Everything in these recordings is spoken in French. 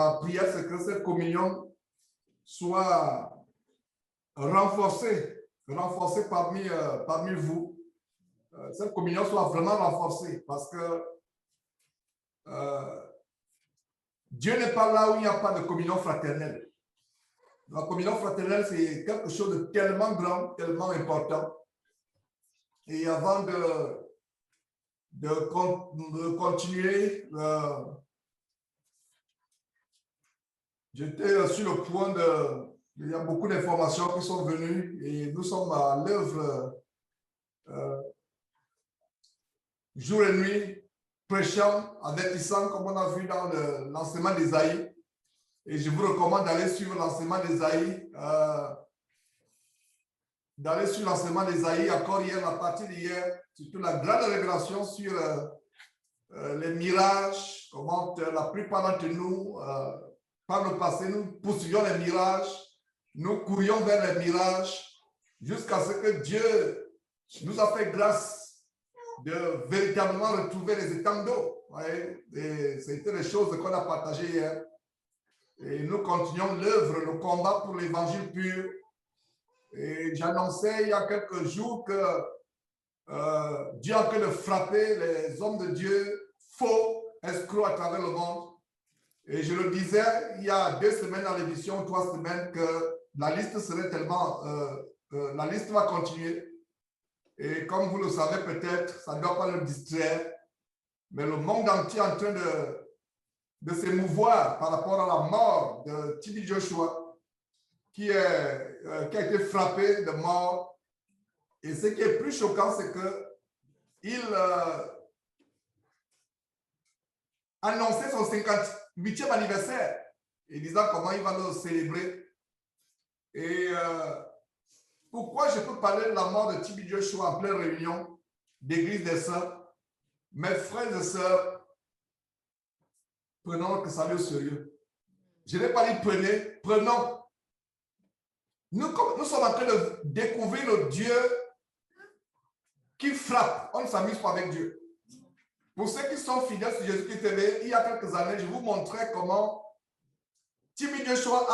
Ma prière, c'est que cette communion soit renforcée parmi vous. Cette communion soit vraiment renforcée parce que Dieu n'est pas là où il n'y a pas de communion fraternelle. La communion fraternelle, c'est quelque chose de tellement grand, tellement important. Et avant de continuer, j'étais sur le point de... Il y a beaucoup d'informations qui sont venues et nous sommes à l'œuvre jour et nuit, prêchant, avertissant, comme on a vu dans l'enseignement d'Ésaïe. Et je vous recommande d'aller suivre l'enseignement d'Ésaïe. Encore hier, à partir d'hier, surtout la grande révélation sur les mirages, comment la plupart d'entre nous, par le passé, nous poursuivions les mirages, nous courions vers les mirages, jusqu'à ce que Dieu nous a fait grâce de véritablement retrouver les étangs d'eau. C'était les choses qu'on a partagées hier. Et nous continuons l'œuvre, le combat pour l'évangile pur. Et j'annonçais il y a quelques jours que Dieu a en train de frapper les hommes de Dieu faux, escrocs à travers le monde. Et je le disais il y a 2 semaines dans l'émission, 3 semaines, que la liste serait tellement... la liste va continuer. Et comme vous le savez peut-être, ça ne doit pas le distraire, mais le monde entier est en train de s'émouvoir par rapport à la mort de TB Joshua, qui a été frappé de mort. Et ce qui est plus choquant, c'est qu'il annonçait son 58e anniversaire et disant comment il va le célébrer. Et pourquoi je peux parler de la mort de TB Joshua en pleine réunion d'église des sœurs? Mes frères et sœurs, prenons que ça soit au sérieux. Je n'ai pas dit prenez, prenons. Nous sommes en train de découvrir le Dieu qui frappe. On ne s'amuse pas avec Dieu. Pour ceux qui sont fidèles sur Jésus-Christ TV, il y a quelques années, je vous montrais comment TB Joshua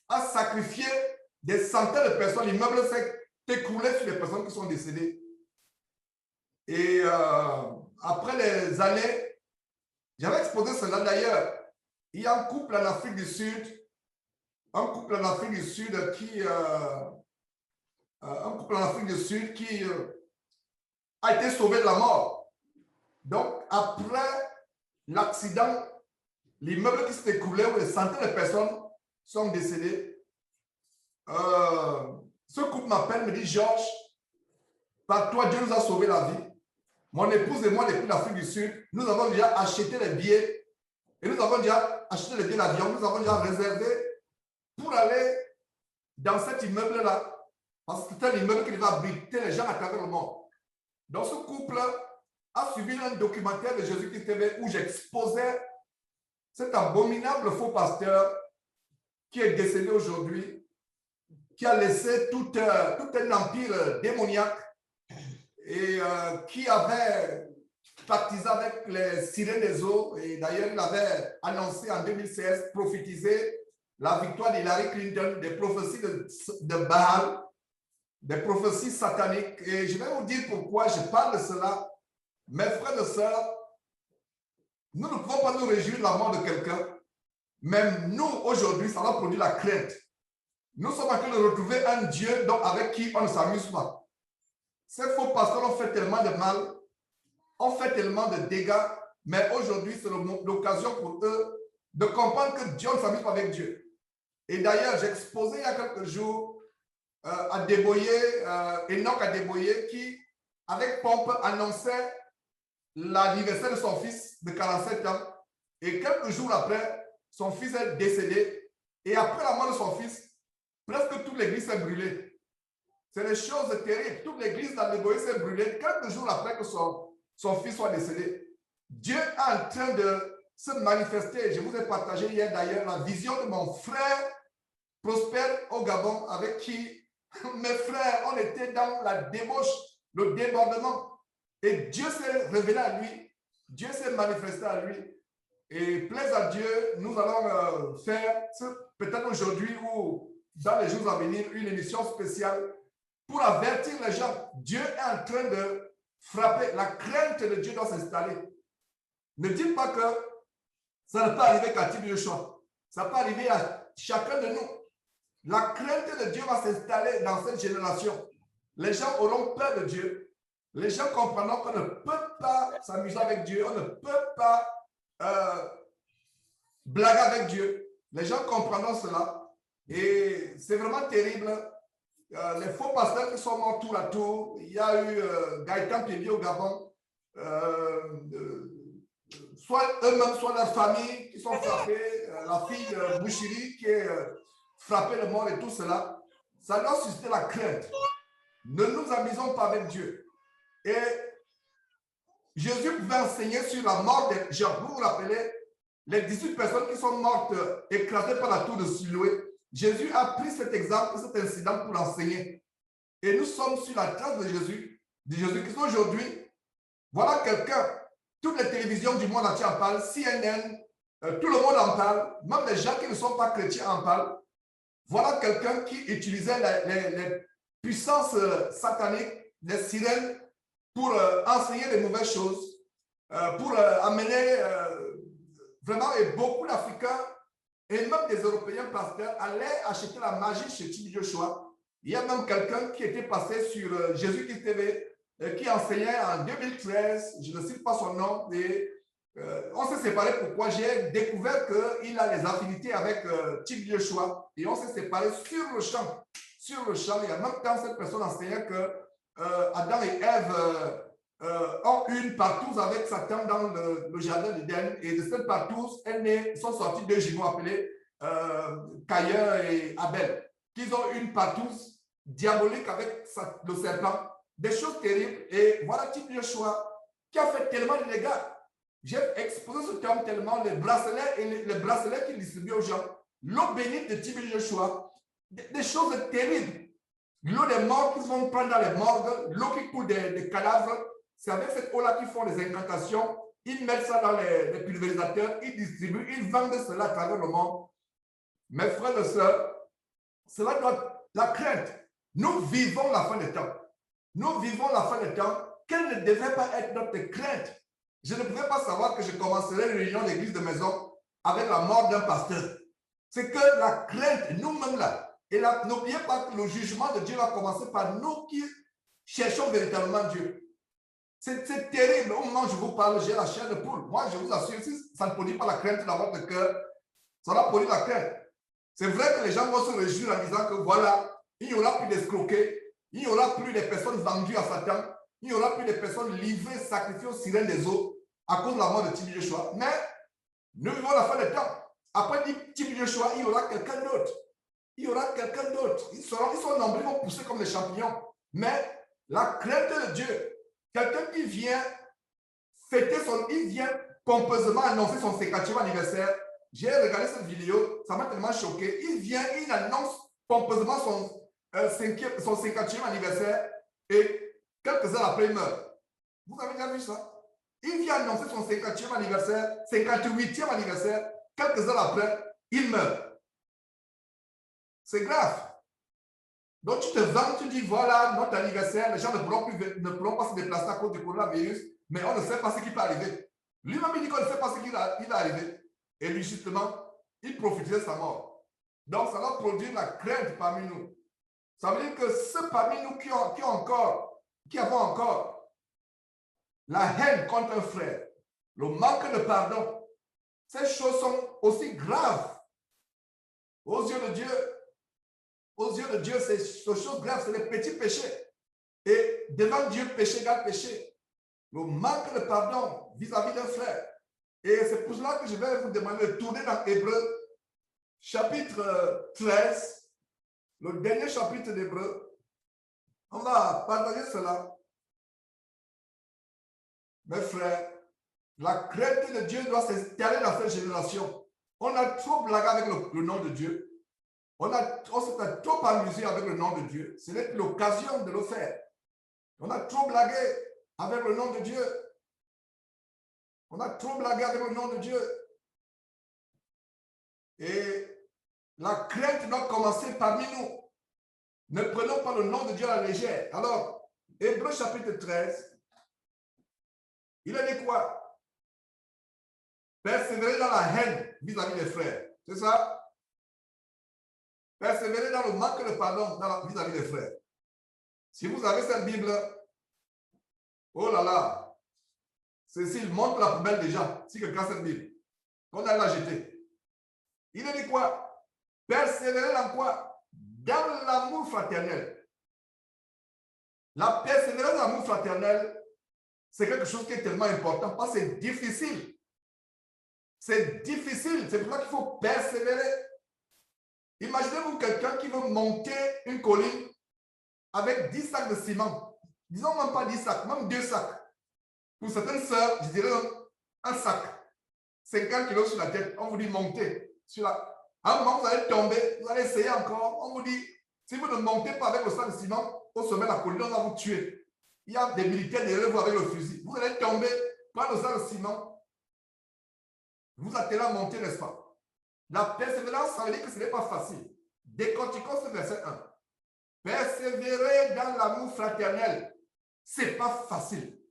a sacrifié des centaines de personnes. L'immeuble s'est écroulé sur les personnes qui sont décédées. Et après les années, j'avais exposé cela d'ailleurs. Il y a un couple en Afrique du Sud, qui a été sauvé de la mort. Donc, après l'accident, l'immeuble qui s'est écroulé où des centaines de personnes sont décédées, ce couple m'appelle, me dit: Georges, par toi, Dieu nous a sauvé la vie. Mon épouse et moi, depuis l'Afrique du Sud, nous avons déjà acheté les billets et nous avons déjà acheté les billets d'avion, nous avons déjà réservé pour aller dans cet immeuble-là, parce que c'est un immeuble qui va abriter les gens à travers le monde. Donc, ce couple a suivi un documentaire de Jésus-Christ TV où j'exposais cet abominable faux pasteur qui est décédé aujourd'hui, qui a laissé tout un empire démoniaque et qui avait baptisé avec les sirènes des eaux. Et d'ailleurs, il avait annoncé en 2016, prophétisé la victoire d'Hillary Clinton, des prophéties de Baal, des prophéties sataniques. Et je vais vous dire pourquoi je parle de cela. Mes frères et sœurs, nous ne pouvons pas nous réjouir de la mort de quelqu'un. Même nous, aujourd'hui, ça va produire la crainte. Nous sommes en train de retrouver un Dieu avec qui on ne s'amuse pas. Ces faux pasteurs ont fait tellement de mal, ont fait tellement de dégâts, mais aujourd'hui, c'est l'occasion pour eux de comprendre que Dieu ne s'amuse pas avec Dieu. Et d'ailleurs, j'ai exposé il y a quelques jours Enoch Adeboye, qui, avec pompe, annonçait l'anniversaire de son fils de 47 ans. Et quelques jours après, son fils est décédé. Et après la mort de son fils, presque toute l'église s'est brûlée. C'est des choses terribles. Toute l'église d'Adeboye s'est brûlée quelques jours après que son fils soit décédé. Dieu est en train de se manifester. Je vous ai partagé hier d'ailleurs la vision de mon frère Prosper au Gabon, avec qui mes frères, on était dans la débauche, le débordement. Et Dieu s'est révélé à lui. Dieu s'est manifesté à lui. Et plaise à Dieu, nous allons faire peut-être aujourd'hui ou dans les jours à venir une émission spéciale pour avertir les gens. Dieu est en train de frapper. La crainte de Dieu doit s'installer. Ne dites pas que ça ne peut arriver qu'à Tibi Joshua. Ça peut arriver à chacun de nous. La crainte de Dieu va s'installer dans cette génération. Les gens auront peur de Dieu. Les gens comprendront qu'on ne peut pas s'amuser avec Dieu. On ne peut pas blaguer avec Dieu. Les gens comprendront cela. Et c'est vraiment terrible. Les faux pasteurs qui sont morts tour à tour. Il y a eu Gaëtan Pébi au Gabon. Soit eux-mêmes, soit leur famille qui sont frappés. La fille de Bouchiri qui est frappée de mort et tout cela. Ça doit susciter la crainte. Ne nous amusons pas avec Dieu. Et Jésus pouvait enseigner sur la mort des gens. Vous vous rappelez, les 18 personnes qui sont mortes écrasées par la tour de Siloé. Jésus a pris cet exemple, cet incident pour enseigner. Et nous sommes sur la trace de Jésus-Christ aujourd'hui. Voilà quelqu'un, toutes les télévisions du monde entier en parlent, CNN, tout le monde en parle, même les gens qui ne sont pas chrétiens en parlent. Voilà quelqu'un qui utilisait les puissances sataniques, les sirènes, pour enseigner des mauvaises choses, pour amener vraiment, et beaucoup d'Africains et même des Européens pasteurs allaient acheter la magie chez Tibi Joshua. Il y a même quelqu'un qui était passé sur Jésus-Christ TV, qui enseignait en 2013, je ne cite pas son nom, et on s'est séparés. Pourquoi? J'ai découvert qu'il a les affinités avec Tibi Joshua, et on s'est séparés sur le champ. Sur le champ, il y a même quand cette personne enseignait que Adam et Ève ont une partouze avec Satan dans le jardin d'Éden, et de cette partouze, sont sortis deux jumeaux appelés Caïn et Abel, qui ont une partouze diabolique avec le serpent, des choses terribles. Et voilà Tibi Joshua qui a fait tellement de dégâts. J'ai exposé ce terme tellement, les bracelets et les bracelets qu'il distribue aux gens, l'eau bénite de Tibi Joshua, des choses terribles. L'eau des morts qu'ils vont prendre dans les morgues, l'eau qui coule des cadavres, c'est avec cette eau-là qu'ils font des incantations. Ils mettent ça dans les pulvérisateurs, ils distribuent, ils vendent cela à travers le monde. Mes frères et sœurs, cela doit la crainte. Nous vivons la fin des temps. Nous vivons la fin des temps. Quelle ne devrait pas être notre crainte? Je ne pouvais pas savoir que je commencerais une réunion d'église de maison avec la mort d'un pasteur. C'est que la crainte, nous-mêmes là, et n'oubliez pas que le jugement de Dieu va commencer par nous qui cherchons véritablement Dieu. C'est terrible. Au moment où je vous parle, j'ai la chair de poule. Moi, je vous assure, si ça ne produit pas la crainte dans votre cœur, ça va produire la crainte. C'est vrai que les gens vont se réjouir en disant que voilà, il n'y aura plus d'escroqués, il n'y aura plus de personnes vendues à Satan, il n'y aura plus de personnes livrées, sacrifiées aux sirènes des eaux à cause de la mort de Tibi Joshua. Mais nous vivons la fin des temps. Après Tibi Joshua, il y aura quelqu'un d'autre. Il y aura quelqu'un d'autre. Ils sont nombreux, ils vont pousser comme des champignons. Mais la crainte de Dieu, quelqu'un qui vient fêter il vient pompeusement annoncer son 50e anniversaire. J'ai regardé cette vidéo, ça m'a tellement choqué. Il annonce pompeusement son 50e anniversaire et quelques heures après, il meurt. Vous avez déjà vu ça? Il vient annoncer son 50e anniversaire, 58e anniversaire, quelques heures après, il meurt. C'est grave. Donc, tu te vends, tu dis, voilà, notre anniversaire, les gens ne pourront pas se déplacer à cause du coronavirus, mais on ne sait pas ce qui peut arriver. Lui-même, il dit qu'on ne sait pas ce qui va arriver. Et lui, justement, il profitait de sa mort. Donc, ça va produire la crainte parmi nous. Ça veut dire que ceux parmi nous qui avons encore la haine contre un frère, le manque de pardon, ces choses sont aussi graves aux yeux de Dieu. Aux yeux de Dieu, c'est choses graves, c'est les petits péchés. Et devant Dieu, péché égale péché. Le manque de pardon vis-à-vis d'un frère. Et c'est pour cela que je vais vous demander de tourner dans Hébreux, chapitre 13, le dernier chapitre d'Hébreux. On va partager cela. Mes frères, la crainte de Dieu doit s'installer dans cette génération. On a trop blagué avec le nom de Dieu. On s'est trop amusé avec le nom de Dieu. Ce n'est plus l'occasion de le faire. On a trop blagué avec le nom de Dieu. On a trop blagué avec le nom de Dieu. Et la crainte doit commencer parmi nous. Ne prenons pas le nom de Dieu à la légère. Alors, Hébreux chapitre 13, il a dit quoi? Persévérer dans la haine vis-à-vis des frères. C'est ça? Persévérer dans le manque de pardon vis-à-vis des frères. Si vous avez cette Bible, oh là là, Cécile, montre la poubelle déjà, si quelqu'un a cette Bible. On a la jeter. Il a dit quoi? Persévérer dans quoi? Dans l'amour fraternel. La persévérance dans l'amour fraternel, c'est quelque chose qui est tellement important parce que c'est difficile. C'est difficile. C'est pour ça qu'il faut persévérer. Imaginez-vous quelqu'un qui veut monter une colline avec 10 sacs de ciment. Disons même pas 10 sacs, même 2 sacs. Pour certaines sœurs, je dirais un sac. 50 kilos sur la tête. On vous dit monter. À un moment, vous allez tomber. Vous allez essayer encore. On vous dit, si vous ne montez pas avec le sac de ciment au sommet de la colline, on va vous tuer. Il y a des militaires derrière vous avec le fusil. Vous allez tomber, prendre le sac de ciment. Vous attelez à monter, n'est-ce pas? La persévérance, ça veut dire que ce n'est pas facile. Décortiquons ce verset 1. Persévérer dans l'amour fraternel, ce n'est pas facile.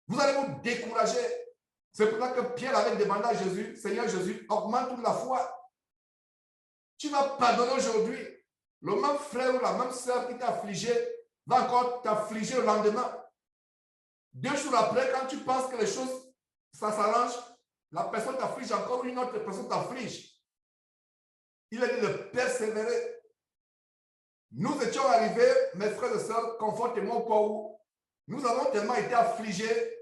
Vous allez vous décourager. C'est pour ça que Pierre avait demandé à Jésus, Seigneur Jésus, augmente la foi. Tu vas pardonner aujourd'hui. Le même frère ou la même sœur qui t'a affligé va encore t'affliger le lendemain. 2 jours après, quand tu penses que les choses, ça s'arrange, la personne t'afflige encore, une autre personne t'afflige. Il a dit de persévérer. Nous étions arrivés, mes frères et sœurs, confortez-moi au point où nous avons tellement été affligés.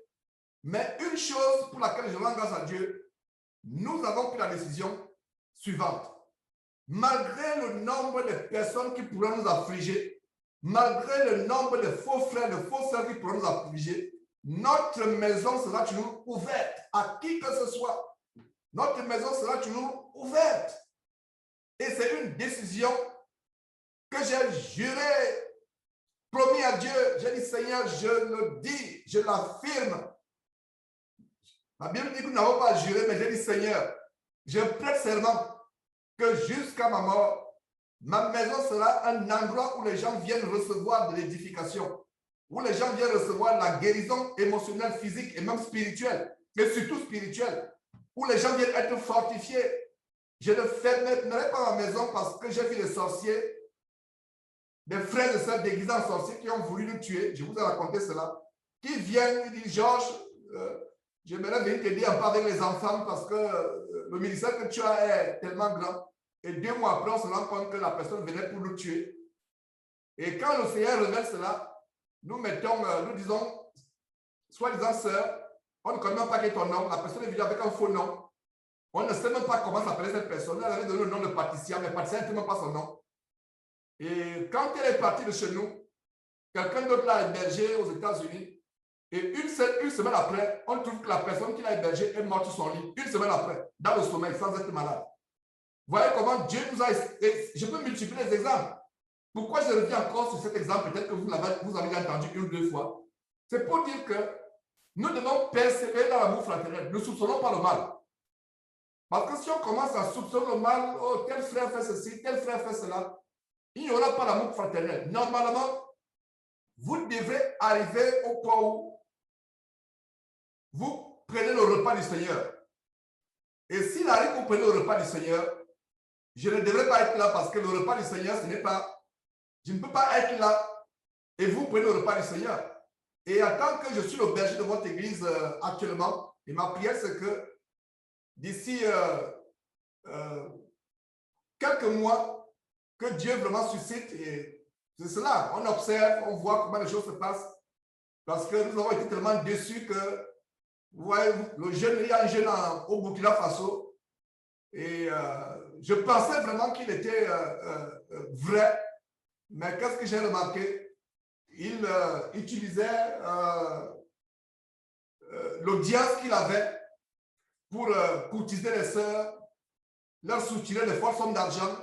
Mais une chose pour laquelle je rends grâce à Dieu, nous avons pris la décision suivante. Malgré le nombre de personnes qui pourraient nous affliger, malgré le nombre de faux frères, de faux sœurs qui pourraient nous affliger, notre maison sera toujours ouverte à qui que ce soit. Notre maison sera toujours ouverte. Et c'est une décision que j'ai juré, promis à Dieu. J'ai dit, Seigneur, je le dis, je l'affirme. La Bible dit que nous n'avons pas juré, mais j'ai dit, Seigneur, je prête serment que jusqu'à ma mort, ma maison sera un endroit où les gens viennent recevoir de l'édification, où les gens viennent recevoir la guérison émotionnelle, physique et même spirituelle, mais surtout spirituelle, où les gens viennent être fortifiés. Je ne fermerai pas ma maison parce que j'ai vu les sorciers, des frères et sœurs déguisés en sorciers qui ont voulu nous tuer. Je vous ai raconté cela. Qui viennent, ils disent, Georges, j'aimerais venir t'aider un peu avec les enfants parce que le ministère que tu as est tellement grand. Et 2 mois après, on se rend compte que la personne venait pour nous tuer. Et quand le Seigneur révèle cela, nous mettons, nous disons, soi-disant sœur, on ne connaît même pas quel est ton nom. La personne est venue avec un faux nom. On ne sait même pas comment s'appelait cette personne. Elle avait donné le nom de Patricia, mais Patricia ne sait même pas son nom. Et quand elle est partie de chez nous, quelqu'un d'autre l'a hébergée aux États-Unis. Et une semaine après, on trouve que la personne qui l'a hébergée est morte sur son lit. Une semaine après, dans le sommeil, sans être malade. Voyez comment Dieu nous a... Je peux multiplier les exemples. Pourquoi je reviens encore sur cet exemple? Peut-être que vous avez entendu 1 ou 2 fois. C'est pour dire que nous devons persévérer dans l'amour fraternel. Ne soupçonnons pas le mal. Parce que si on commence à soupçonner le mal, oh, tel frère fait ceci, tel frère fait cela, il n'y aura pas l'amour fraternel. Normalement, vous devrez arriver au point où vous prenez le repas du Seigneur. Et s'il arrive que vous prenez le repas du Seigneur, je ne devrais pas être là parce que le repas du Seigneur, ce n'est pas... Je ne peux pas être là et vous prenez le repas du Seigneur. Et en tant que je suis le berger de votre église actuellement, et ma prière, c'est que d'ici quelques mois, que Dieu vraiment suscite, et c'est cela, on observe, on voit comment les choses se passent, parce que nous avons été tellement déçus que, vous voyez, il y a un jeune au Burkina Faso, et je pensais vraiment qu'il était vrai, mais qu'est-ce que j'ai remarqué? Il utilisait l'audience qu'il avait pour courtiser les sœurs, leur soutirer de fortes sommes d'argent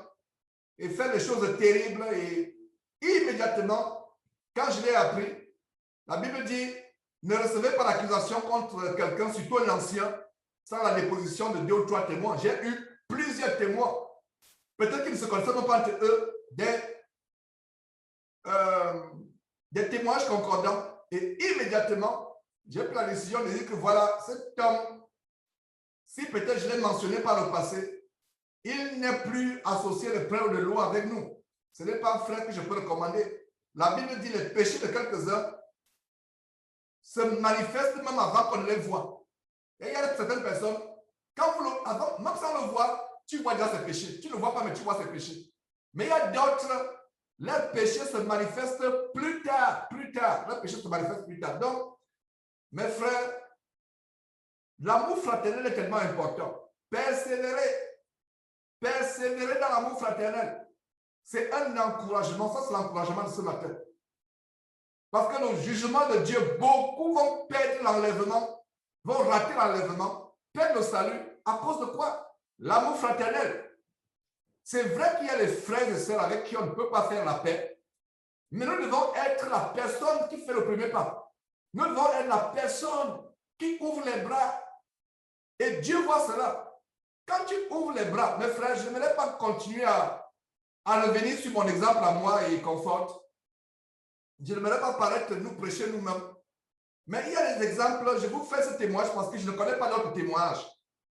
et faire des choses terribles. Et immédiatement, quand je l'ai appris, la Bible dit, ne recevez pas l'accusation contre quelqu'un, surtout un ancien, sans la déposition de 2 ou 3 témoins. J'ai eu plusieurs témoins. Peut-être qu'ils ne se connaissent même pas entre eux, des témoignages concordants. Et immédiatement, j'ai pris la décision de dire que voilà, cet homme, si peut-être je l'ai mentionné par le passé, il n'est plus associé de près ou de loin avec nous. Ce n'est pas un frère que je peux recommander. La Bible dit les péchés de quelques-uns se manifestent même avant qu'on ne les voit. Et il y a certaines personnes, quand vous avant, même sans le voir, tu vois déjà ses péchés. Tu ne le vois pas, mais tu vois ses péchés. Mais il y a d'autres, leurs péchés se manifestent plus tard, Leurs péchés se manifestent plus tard. Donc, mes frères, l'amour fraternel est tellement important. Persévérer dans l'amour fraternel. C'est un encouragement. Ça, c'est l'encouragement de ce matin. Parce que le jugement de Dieu, beaucoup vont perdre l'enlèvement, vont rater l'enlèvement, perdre le salut. À cause de quoi? L'amour fraternel. C'est vrai qu'il y a les frères et sœurs avec qui on ne peut pas faire la paix, mais nous devons être la personne qui fait le premier pas. Nous devons être la personne qui ouvre les bras. Et Dieu voit cela. Quand tu ouvres les bras, mes frères, je n'aimerais pas continuer à revenir sur mon exemple à moi et conforte. Je n'aimerais pas paraître nous prêcher nous-mêmes. Mais il y a des exemples, je vous fais ce témoignage parce que je ne connais pas d'autres témoignages.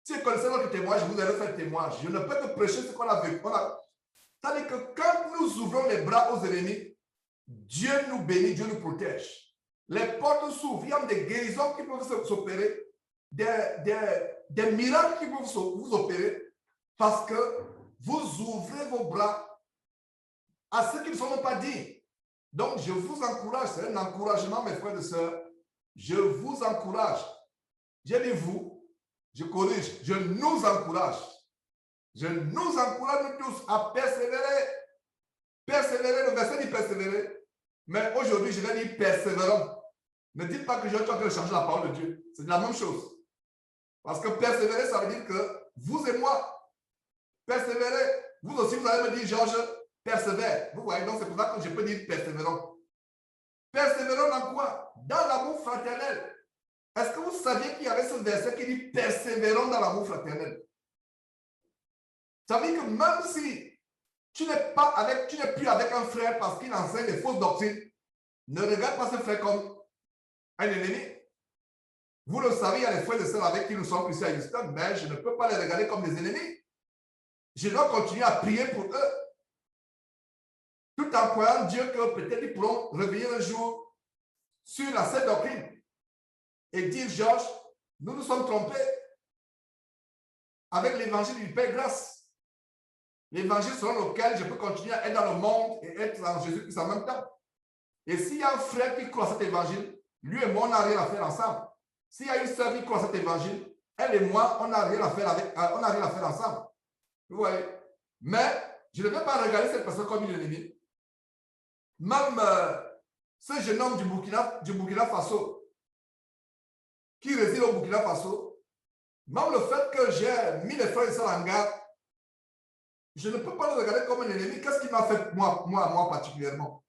Si vous connaissez notre témoignage, je vous allez faire témoignage. Je ne peux que prêcher ce qu'on a vécu. C'est-à-dire que quand nous ouvrons les bras aux ennemis, Dieu nous bénit, Dieu nous protège. Les portes s'ouvrent, il y a des guérisons qui peuvent s'opérer, des miracles qui peuvent vous opérer parce que vous ouvrez vos bras à ceux qui ne sont pas dignes. Donc, je vous encourage, c'est un encouragement, mes frères et sœurs. Je vous encourage. J'ai dit vous, je corrige, je nous encourage. Je nous encourage nous tous à persévérer. Persévérer, le verset dit persévérer. Mais aujourd'hui, je vais dire persévérant. Ne dites pas que je suis en train de changer la parole de Dieu. C'est la même chose. Parce que persévérer, ça veut dire que vous et moi, persévérer, vous aussi, vous allez me dire, Georges, persévère. Vous voyez, donc c'est pour ça que je peux dire persévérant. Persévérant dans quoi? Dans l'amour fraternel. Est-ce que vous saviez qu'il y avait ce verset qui dit persévérant dans l'amour fraternel? Ça veut dire que même si tu n'es plus avec un frère parce qu'il enseigne des fausses doctrines, ne regarde pas ce frère comme un ennemi. Vous le savez, il y a des frères et sœurs avec qui nous sommes ici à Houston, mais je ne peux pas les regarder comme des ennemis. Je dois continuer à prier pour eux. Tout en croyant Dieu que peut-être ils pourront revenir un jour sur la sainte doctrine et dire, Georges, nous nous sommes trompés avec l'évangile du Père grâce. L'évangile selon lequel je peux continuer à être dans le monde et être en Jésus-Christ en même temps. Et s'il y a un frère qui croit à cet évangile, lui et moi, on n'a rien à faire ensemble. S'il y a une sœur qui croit à cet évangile, elle et moi, on n'a rien à faire ensemble. Vous voyez? Mais je ne vais pas regarder cette personne comme une ennemie. Même ce jeune homme du Burkina Faso, qui réside au Burkina Faso, même le fait que j'ai mis les frères et sœurs en garde, je ne peux pas le regarder comme un ennemi. Qu'est-ce qu'il m'a fait moi particulièrement?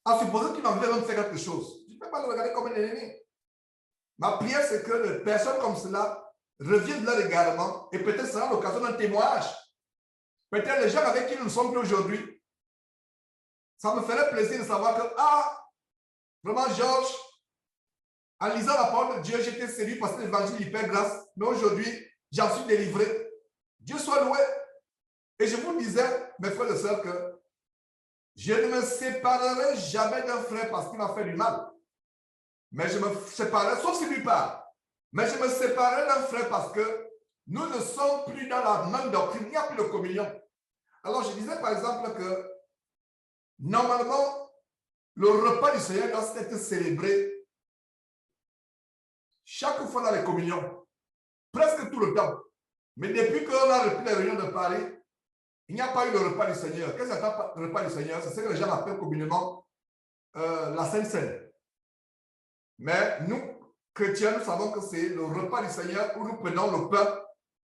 En supposant qu'il m'avait même fait quelque chose, je ne peux pas le regarder comme un ennemi. Ma prière, c'est que les personnes comme cela reviennent là également et peut-être ça sera l'occasion d'un témoignage. Peut-être les gens avec qui nous ne sommes plus aujourd'hui, ça me ferait plaisir de savoir que, vraiment, Georges, en lisant la parole de Dieu, j'étais séduit par cet évangile hyper grâce, mais aujourd'hui, j'en suis délivré. Dieu soit loué. Et je vous disais, mes frères et sœurs, que je ne me séparerai jamais d'un frère parce qu'il m'a fait du mal. Mais je me séparerai, sauf si lui part. Mais je me séparerai d'un frère parce que nous ne sommes plus dans la même doctrine. Il n'y a plus de communion. Alors, je disais par exemple que normalement, le repas du Seigneur doit être célébré chaque fois dans les communions, presque tout le temps. Mais depuis qu'on a repris les réunions de Paris, il n'y a pas eu le repas du Seigneur. Qu'est-ce que c'est le repas du Seigneur? C'est ce que les gens appellent communément la Sainte Seine. Mais nous, chrétiens, nous savons que c'est le repas du Seigneur où nous prenons le pain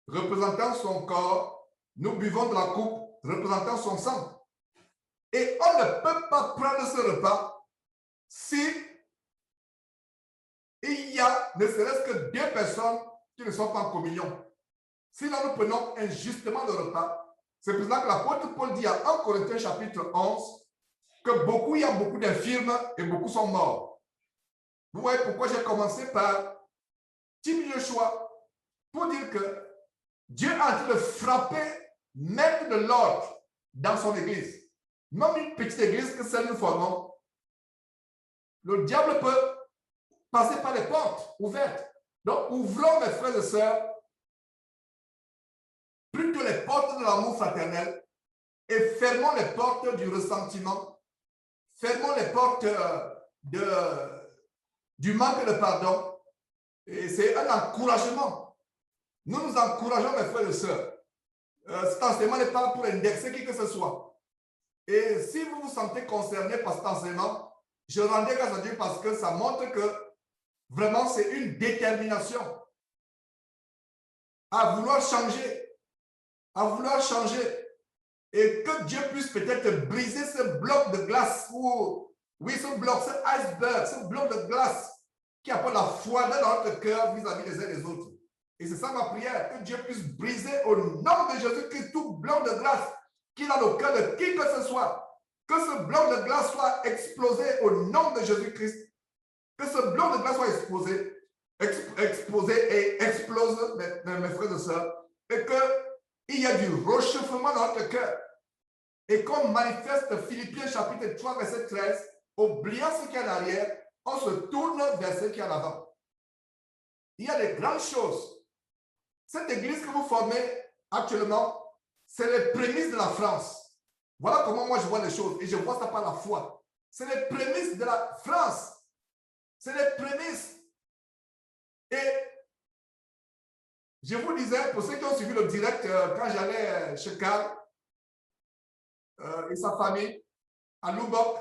représentant son corps, nous buvons de la coupe représentant son sang. Et on ne peut pas prendre ce repas si il y a ne serait-ce que deux personnes qui ne sont pas en communion. si là nous prenons injustement le repas, c'est pour ça que l'apôtre Paul dit à 1 Corinthiens chapitre 11 que il y a beaucoup d'infirmes et beaucoup sont morts. Vous voyez pourquoi j'ai commencé par Tim Joshua pour dire que Dieu est en train de frapper, mettre de l'ordre dans son église. Même une petite église que celle nous formons, le diable peut passer par les portes ouvertes. Donc, ouvrons, mes frères et sœurs, plutôt les portes de l'amour fraternel et fermons les portes du ressentiment, fermons les portes du manque de pardon. Et c'est un encouragement. Nous nous encourageons, mes frères et sœurs. Cet enseignement n'est pas pour indexer qui que ce soit. Et si vous vous sentez concerné par cet enseignement, je rendrai grâce à Dieu parce que ça montre que vraiment c'est une détermination à vouloir changer, et que Dieu puisse peut-être briser ce bloc de glace ou, oui, ce bloc, ce iceberg, ce bloc de glace qui apporte la foi dans notre cœur vis-à-vis les uns des autres. Et c'est ça ma prière, que Dieu puisse briser au nom de Jésus-Christ tout bloc de glace qui est dans le cœur de qui que ce soit. Que ce bloc de glace soit explosé au nom de Jésus-Christ. Que ce bloc de glace soit explosé et explose, mes frères et sœurs. Et qu'il y a du réchauffement dans notre cœur. Et qu'on manifeste Philippiens chapitre 3, verset 13, oubliant ce qui est en arrière, on se tourne vers ce qui est en avant. Il y a de grandes choses. Cette église que vous formez actuellement, c'est les prémices de la France. Voilà comment moi je vois les choses. Et je vois ça par la foi. C'est les prémices de la France. C'est les prémices. Et je vous disais, pour ceux qui ont suivi le direct, quand j'allais chez Carl et sa famille, à Lubbock,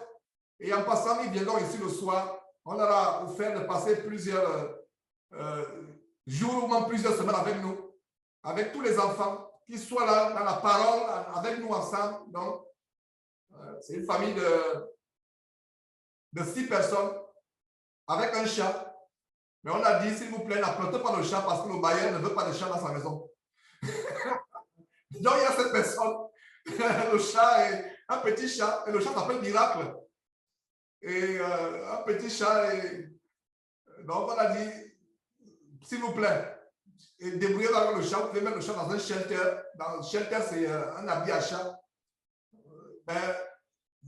et en passant, ils viendront ici le soir, on leur a offert de passer plusieurs jours ou même plusieurs semaines avec nous, avec tous les enfants, qui soient là dans la parole, avec nous ensemble. Donc, c'est une famille de 6 personnes, avec un chat. Mais on a dit, s'il vous plaît, n'apportez pas le chat parce que le bailleur ne veut pas de chat dans sa maison. Donc, il y a cette personne, le chat est un petit chat, et le chat s'appelle Miracle. Et un petit chat, et donc on a dit, s'il vous plaît, débrouillez-vous avec le chat, vous pouvez mettre le chat dans un shelter. Dans le shelter, c'est un abri à chat. Mais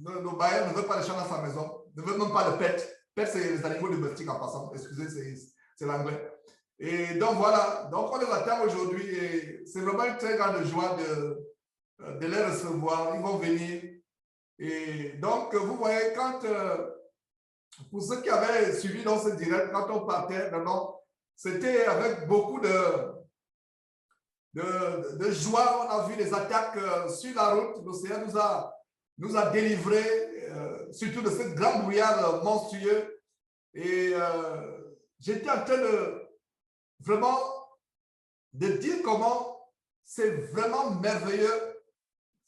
le bailleur ne veut pas de chat dans sa maison, ne veut même pas de pet. Pet, c'est les animaux domestiques en passant. Excusez, c'est l'anglais. Et donc voilà, donc on les attend aujourd'hui et c'est vraiment une très grande joie de les recevoir. Ils vont venir. Et donc, vous voyez, quand, pour ceux qui avaient suivi dans ce direct, quand on partait, vraiment, c'était avec beaucoup de joie. On a vu les attaques sur la route. Le Seigneur nous a délivrés, surtout de ce grand brouillard monstrueux. Et j'étais en train vraiment de dire comment c'est vraiment merveilleux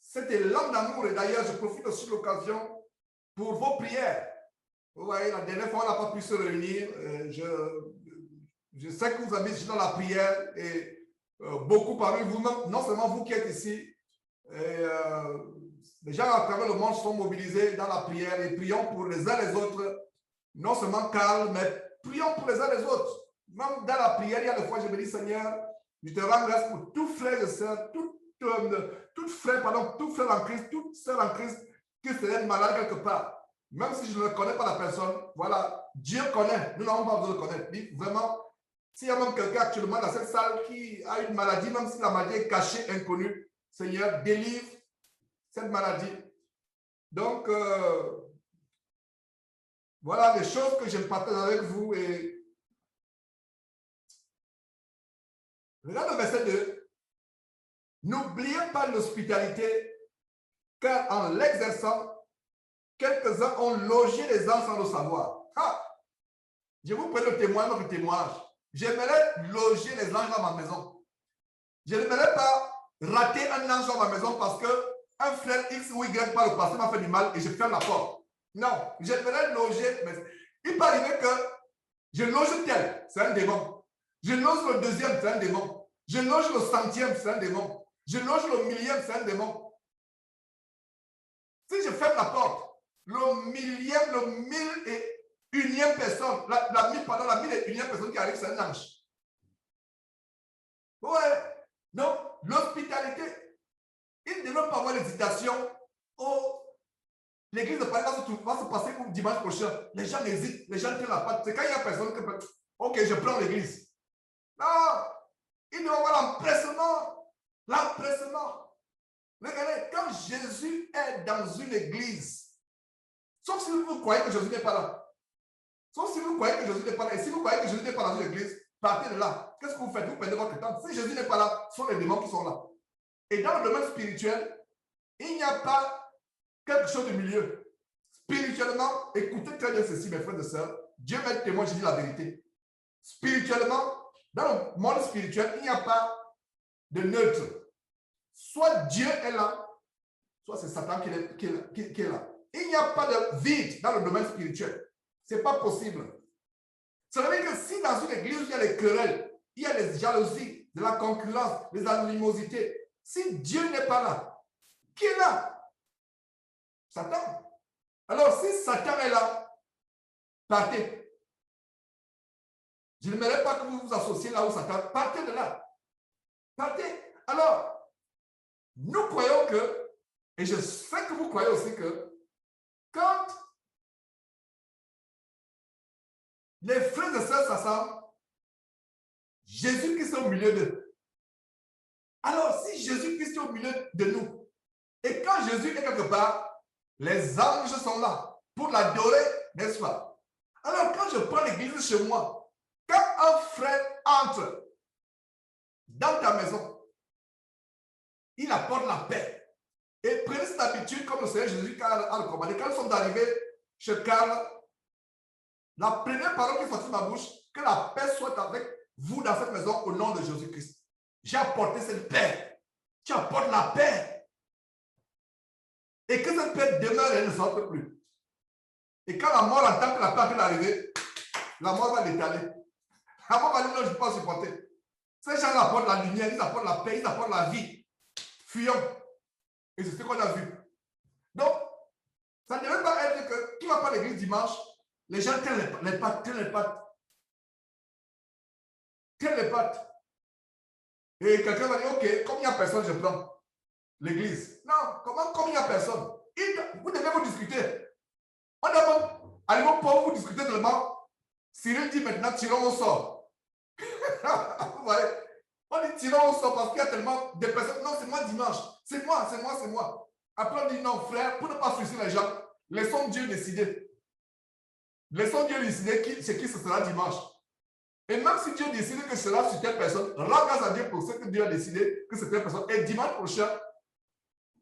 cet élan d'amour. Et d'ailleurs, je profite aussi de l'occasion pour vos prières. Vous voyez, la dernière fois, on n'a pas pu se réunir. Je sais que vous avez dans la prière et beaucoup parmi vous, non seulement vous qui êtes ici, les gens à travers le monde sont mobilisés dans la prière et prions pour les uns les autres, non seulement Carl, mais prions pour les uns les autres. Même dans la prière, il y a des fois, je me dis, Seigneur, je te rends grâce pour tous frères et sœurs, tout frère en Christ, toute sœur en Christ qui serait malade quelque part. Même si je ne connais pas la personne, voilà, Dieu connaît, nous n'avons pas besoin de connaître. Vraiment, s'il y a même quelqu'un actuellement dans cette salle qui a une maladie, même si la maladie est cachée, inconnue, Seigneur, délivre cette maladie. Donc, voilà les choses que je partage avec vous. Et regarde le verset 2. N'oubliez pas l'hospitalité, car en l'exerçant, quelques-uns ont logé les gens sans le savoir. Ah, je vous prends le témoignage. J'aimerais loger les anges dans ma maison. Je n'aimerais pas rater un ange dans ma maison parce qu'un frère X ou Y par le passé m'a fait du mal et je ferme la porte. Non, j'aimerais loger. Mais il peut arriver que je loge tel, c'est un démon. Je loge le deuxième, c'est un démon. Je loge le centième, c'est un démon. Je loge le millième, c'est un démon. Si je ferme la porte, le millième, le 1001e personne, la 1001e personne qui arrive, c'est un ange. Ouais. Donc, l'hospitalité, il ne devrait pas avoir l'hésitation. Oh, l'église de Paris va se passer pour dimanche prochain. Les gens hésitent, les gens tiennent la patte. C'est quand il y a personne qui peut. Ok, je prends l'église. Non, il doit avoir l'empressement. L'empressement. Regardez, quand Jésus est dans une église, sauf si vous croyez que Jésus n'est pas là. Sauf si vous croyez que Jésus n'est pas là. Et si vous croyez que Jésus n'est pas dans une église, partez de là. Qu'est-ce que vous faites? Vous perdez votre temps. Si Jésus n'est pas là, ce sont les démons qui sont là. Et dans le domaine spirituel, il n'y a pas quelque chose de milieu. Spirituellement, écoutez très bien ceci, mes frères et sœurs. Dieu m'est témoin, je dis la vérité. Spirituellement, dans le monde spirituel, il n'y a pas de neutre. Soit Dieu est là, soit c'est Satan qui est là. Il n'y a pas de vide dans le domaine spirituel. Ce n'est pas possible. Ça veut dire que si dans une église, il y a les querelles, il y a les jalousies, de la concurrence, les animosités, si Dieu n'est pas là, qui est là? Satan. Alors, si Satan est là, partez. Je n'aimerais pas que vous vous associez là où Satan. Partez de là. Partez. Alors, nous croyons que, et je sais que vous croyez aussi que, quand les frères et sœurs s'assemblent, Jésus-Christ est au milieu d'eux. Alors, si Jésus-Christ est au milieu de nous, et quand Jésus est quelque part, les anges sont là pour l'adorer, n'est-ce pas? Alors, quand je prends l'église chez moi, quand un frère entre dans ta maison, il apporte la paix. Et prenez cette habitude comme le Seigneur Jésus a le commandé. Quand ils sont arrivés chez Karl, la première parole qui sortit de ma bouche, que la paix soit avec vous dans cette maison au nom de Jésus-Christ. J'ai apporté cette paix. Tu apportes la paix. Et que cette paix demeure et ne sorte plus. Et quand la mort entend que la paix est arrivée, la mort va l'étaler. La mort va dire non, je ne peux pas supporter. Ces gens apportent la lumière, ils apportent la paix, ils apportent la vie. Fuyons. Et c'est ce qu'on a vu. Donc, ça ne devrait pas être que qui ne va pas à l'église dimanche, les gens tiennent les pattes, tiennent les pattes. Tiennent les pattes. Et quelqu'un va dire, ok, comme il n'y a personne, je prends l'église. Non, comment comme il n'y a personne? Vous devez vous discuter. On a bon, allez-vous pour vous discuter seulement. Cyril dit maintenant, tirons au sort. Vous voyez? On dit tirons au sort parce qu'il y a tellement de personnes. Non, c'est moi dimanche. C'est moi, c'est moi, c'est moi. Après, on dit non, frère, pour ne pas frustrer les gens, laissons Dieu décider. Laissons Dieu décider c'est qui ce sera dimanche. Et même si Dieu décide que ce sera sur telle personne, rends grâce à Dieu pour ce que Dieu a décidé que c'est telle personne. Et dimanche prochain,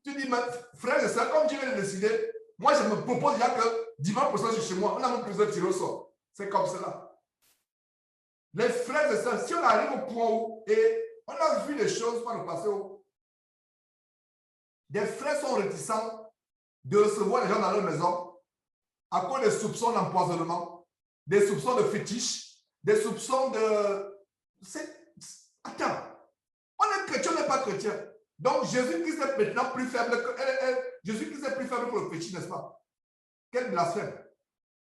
tu dis, frère et soeur, comme Dieu vient de décider, moi je me propose déjà que dimanche prochain, je suis chez moi. On a même plus de tirer au sort. C'est comme cela. Les frères et sœurs, si on arrive au point où, et on a vu des choses par le passé où des frères sont réticents de recevoir les gens dans leur maison à cause des soupçons d'empoisonnement, des soupçons de fétiche, des soupçons de... Attends, on est chrétien, on n'est pas chrétien. Donc Jésus-Christ est maintenant plus faible que... Jésus-Christ est plus faible que le fétiche, n'est-ce pas? Quel blasphème.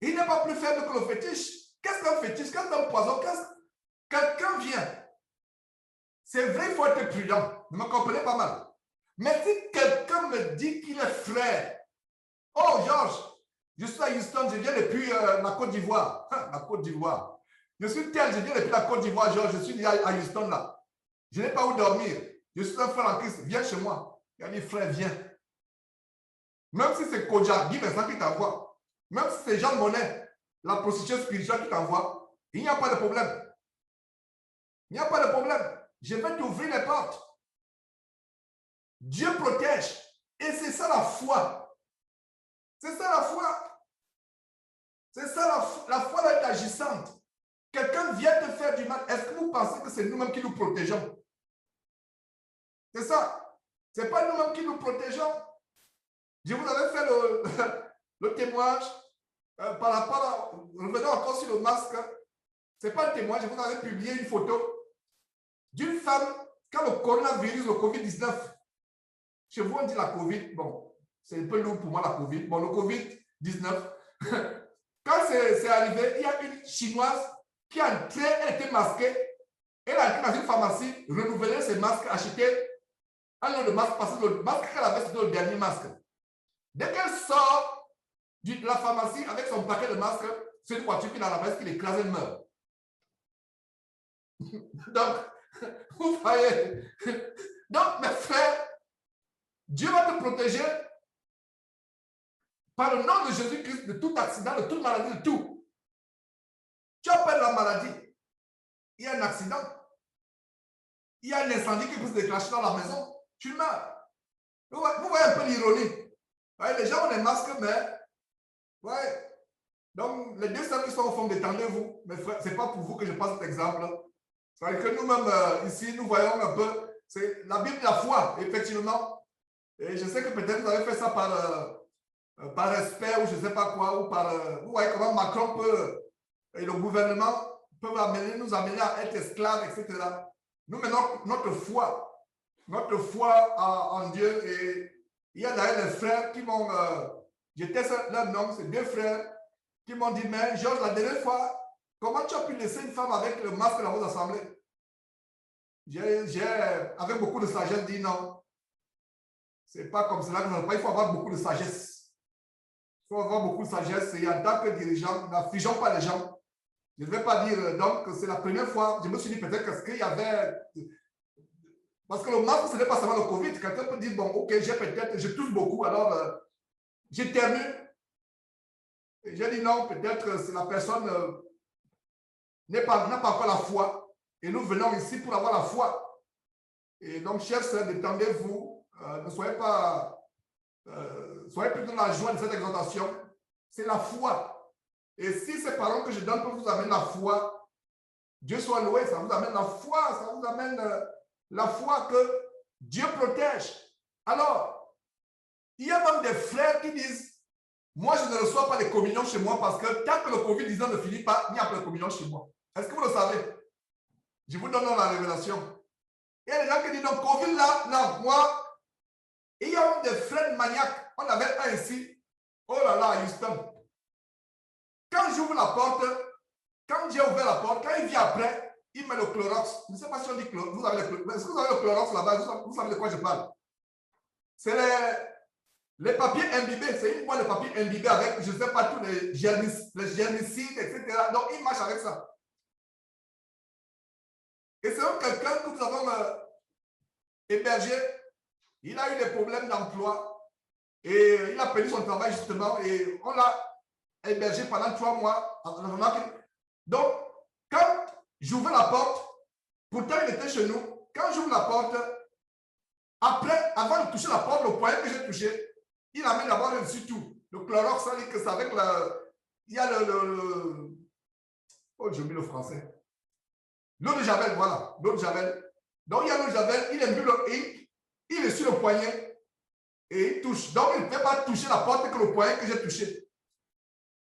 Il n'est pas plus faible que le fétiche. Qu'est-ce qu'un fétiche? Qu'est-ce qu'un poison? Quelqu'un vient. C'est vrai, il faut être prudent. Vous me comprenez pas mal. Mais si quelqu'un me dit qu'il est frère, oh Georges, je suis à Houston, je viens depuis la Côte d'Ivoire. La Côte d'Ivoire. Je suis tel, je viens depuis la Côte d'Ivoire, Georges, je suis déjà à Houston là. Je n'ai pas où dormir. Je suis un frère en Christ, viens chez moi. Il a dit, frère, viens. Même si c'est Kojak, Guy Vincent qui t'envoie, même si c'est Jean Monnet, la prostituée spirituelle qui t'envoie, il n'y a pas de problème. Il n'y a pas de problème. Je vais t'ouvrir les portes. Dieu protège. Et c'est ça la foi. C'est ça la foi. C'est ça la foi doit être agissante. Quelqu'un vient te faire du mal. Est-ce que vous pensez que c'est nous-mêmes qui nous protégeons? C'est ça. Ce n'est pas nous-mêmes qui nous protégeons. Je vous avais fait le témoignage par rapport à... Revenons encore sur le masque. Ce n'est pas le témoignage. Je vous avais publié une photo. d'une femme, quand le coronavirus, le Covid-19, chez vous on dit la Covid, bon, c'est un peu lourd pour moi la Covid, bon, le Covid-19, quand c'est arrivé, il y a une Chinoise qui a entré, elle était masquée, elle a entré dans une pharmacie, renouvelé ses masques, acheté un lot de masques, parce que le masque qu'elle avait, c'était le dernier masque. Dès qu'elle sort de la pharmacie avec son paquet de masques, c'est une voiture qui est dans la base, qui l'écrase, elle meurt. Donc, vous voyez. Donc, mes frères, Dieu va te protéger par le nom de Jésus-Christ de tout accident, de toute maladie, de tout. Tu appelles la maladie. Il y a un accident. Il y a un incendie qui peut se déclencher dans la maison. Tu meurs. Vous voyez un peu l'ironie. Les gens ont des masques, mais... Ouais. Donc, les deux sœurs qui sont au fond, détendez-vous. Mes frères, ce n'est pas pour vous que je passe cet exemple. C'est-à-dire que nous-mêmes, ici, nous voyons un peu... C'est la Bible de la foi, effectivement. Et je sais que peut-être vous avez fait ça par respect ou je ne sais pas quoi, ou par... vous voyez comment Macron peut... Et le gouvernement peut nous amener à être esclaves, etc. Nous, maintenant, notre foi en Dieu. Et il y a d'ailleurs des frères qui m'ont... j'étais leur nom, c'est deux frères qui m'ont dit, mais Georges, la dernière fois, comment tu as pu laisser une femme avec le masque dans vos assemblées? J'ai, avec beaucoup de sagesse, dit non. C'est pas comme cela que nous pas. Il faut avoir beaucoup de sagesse. Il faut avoir beaucoup de sagesse. Et en tant que dirigeant, n'affligeons pas les gens. Je ne vais pas dire, donc, c'est la première fois, je me suis dit peut-être qu'il y avait... Parce que le masque, ce n'est pas seulement le Covid. Quelqu'un peut dire, bon, ok, je tousse beaucoup, alors j'éternue. Et j'ai dit non, peut-être c'est la personne n'a pas encore la foi. Et nous venons ici pour avoir la foi. Et donc, chers sœurs, détendez-vous. Ne soyez pas... soyez plutôt dans la joie de cette exhortation. C'est la foi. Et si ces paroles que je donne pour vous amener la foi, Dieu soit loué, ça vous amène la foi, ça vous amène la foi que Dieu protège. Alors, il y a même des frères qui disent, moi je ne reçois pas les communions chez moi parce que tant que le Covid-19 ne finit pas, il n'y a pas de communion chez moi. Est-ce que vous le savez? Je vous donne la révélation. Il y a des gens qui disent, donc Covid là, moi, et il y a même des frères maniaques. On avait un ici, oh là là, à Houston. Quand j'ouvre la porte, quand j'ai ouvert la porte, quand il vient après, il met le Clorox. Je ne sais pas si on dit Clorox. Vous avez le Clorox. Est-ce que vous avez le Clorox là-bas? Vous savez de quoi je parle? C'est les papiers imbibés. C'est une boîte de papier imbibé avec, je ne sais pas, tous les germicides, etc. Donc, il marche avec ça. Et c'est quelqu'un que nous avons hébergé. Il a eu des problèmes d'emploi. Et il a perdu son travail justement. Et on l'a hébergé pendant 3 mois. Donc, quand j'ouvre la porte, pourtant il était chez nous, quand j'ouvre la porte, après, avant de toucher la porte, le poignet que j'ai touché, il a mis d'abord dessus tout. Le Clorox, ça dit que c'est avec le... Il y a oh, j'ai oublié le français. L'eau de Javel, voilà. L'eau de Javel. Donc, il y a l'eau de Javel, il est vu il est sur le poignet et il touche. Donc, il ne peut pas toucher la porte que le poignet que j'ai touché.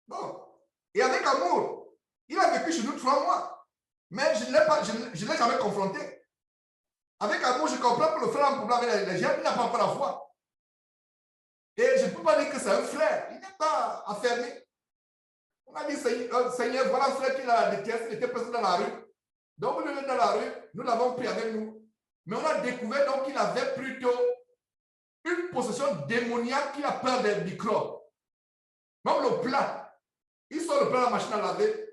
Bon. Et avec amour, il a vécu chez nous 3 mois. Mais je ne l'ai jamais confronté. Avec amour, je comprends que le frère a un problème avec les gens, il n'a pas encore la foi. Et je ne peux pas dire que c'est un frère. Il n'est pas affermé. On a dit, Seigneur, voilà un frère qui a la déteste, il était présent dans la rue. Donc, au lieu d'être dans la rue, nous l'avons pris avec nous. Mais on a découvert donc qu'il avait plutôt une possession démoniaque qui a peur des microbes. Même le plat, il sort le plat de la machine à laver.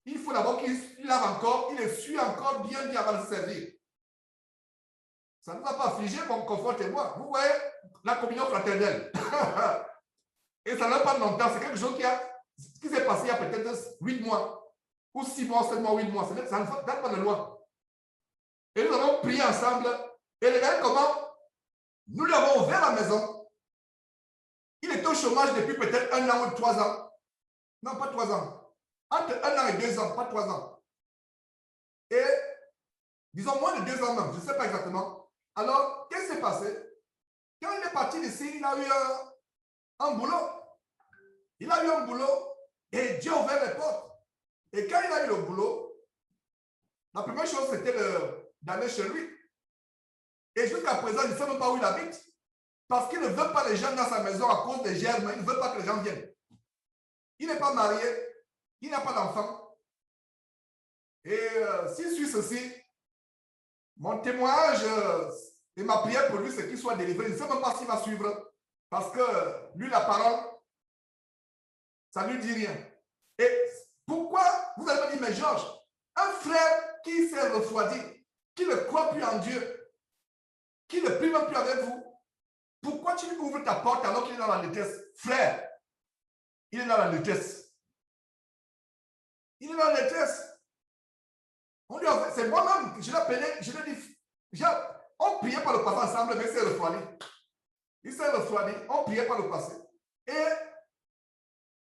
Il faut d'abord qu'il lave encore, il essuie encore bien avant de se servir. Ça ne va pas affliger, mon confort et moi. Vous voyez, la communion fraternelle. Et ça n'a pas longtemps. C'est quelque chose qui s'est passé il y a peut-être 8 mois. Ou 6 mois, 7 mois, 8 mois. Ça ne date pas de loin. Et nous avons prié ensemble. Et regardez comment nous lui avons ouvert la maison. Il était au chômage depuis peut-être 1 an ou 3 ans. Non, pas 3 ans. Entre 1 an et 2 ans, pas 3 ans. Et disons moins de 2 ans même, je ne sais pas exactement. Alors, qu'est-ce qui s'est passé? Quand il est parti d'ici, il a eu un boulot. Il a eu un boulot et Dieu a ouvert les portes. Et quand il a eu le boulot, la première chose, c'était d'aller chez lui. Et jusqu'à présent, je ne sais même pas où il habite. Parce qu'il ne veut pas les gens dans sa maison à cause des germes. Il ne veut pas que les gens viennent. Il n'est pas marié. Il n'a pas d'enfant. Et s'il suit ceci, mon témoignage et ma prière pour lui, c'est qu'il soit délivré. Je ne sais même pas s'il va suivre. Parce que lui, la parole, ça ne lui dit rien. Et pourquoi vous allez me dire, mais Georges, un frère qui s'est refroidi, qui ne croit plus en Dieu, qui ne prie même plus avec vous, pourquoi tu lui ouvres ta porte alors qu'il est dans la détresse? Frère, il est dans la détresse. Il est dans la détresse. C'est moi-même, je l'ai appelé, je l'ai dit, on priait par le passé ensemble, mais il s'est refroidi. Il s'est refroidi, on priait par le passé. Et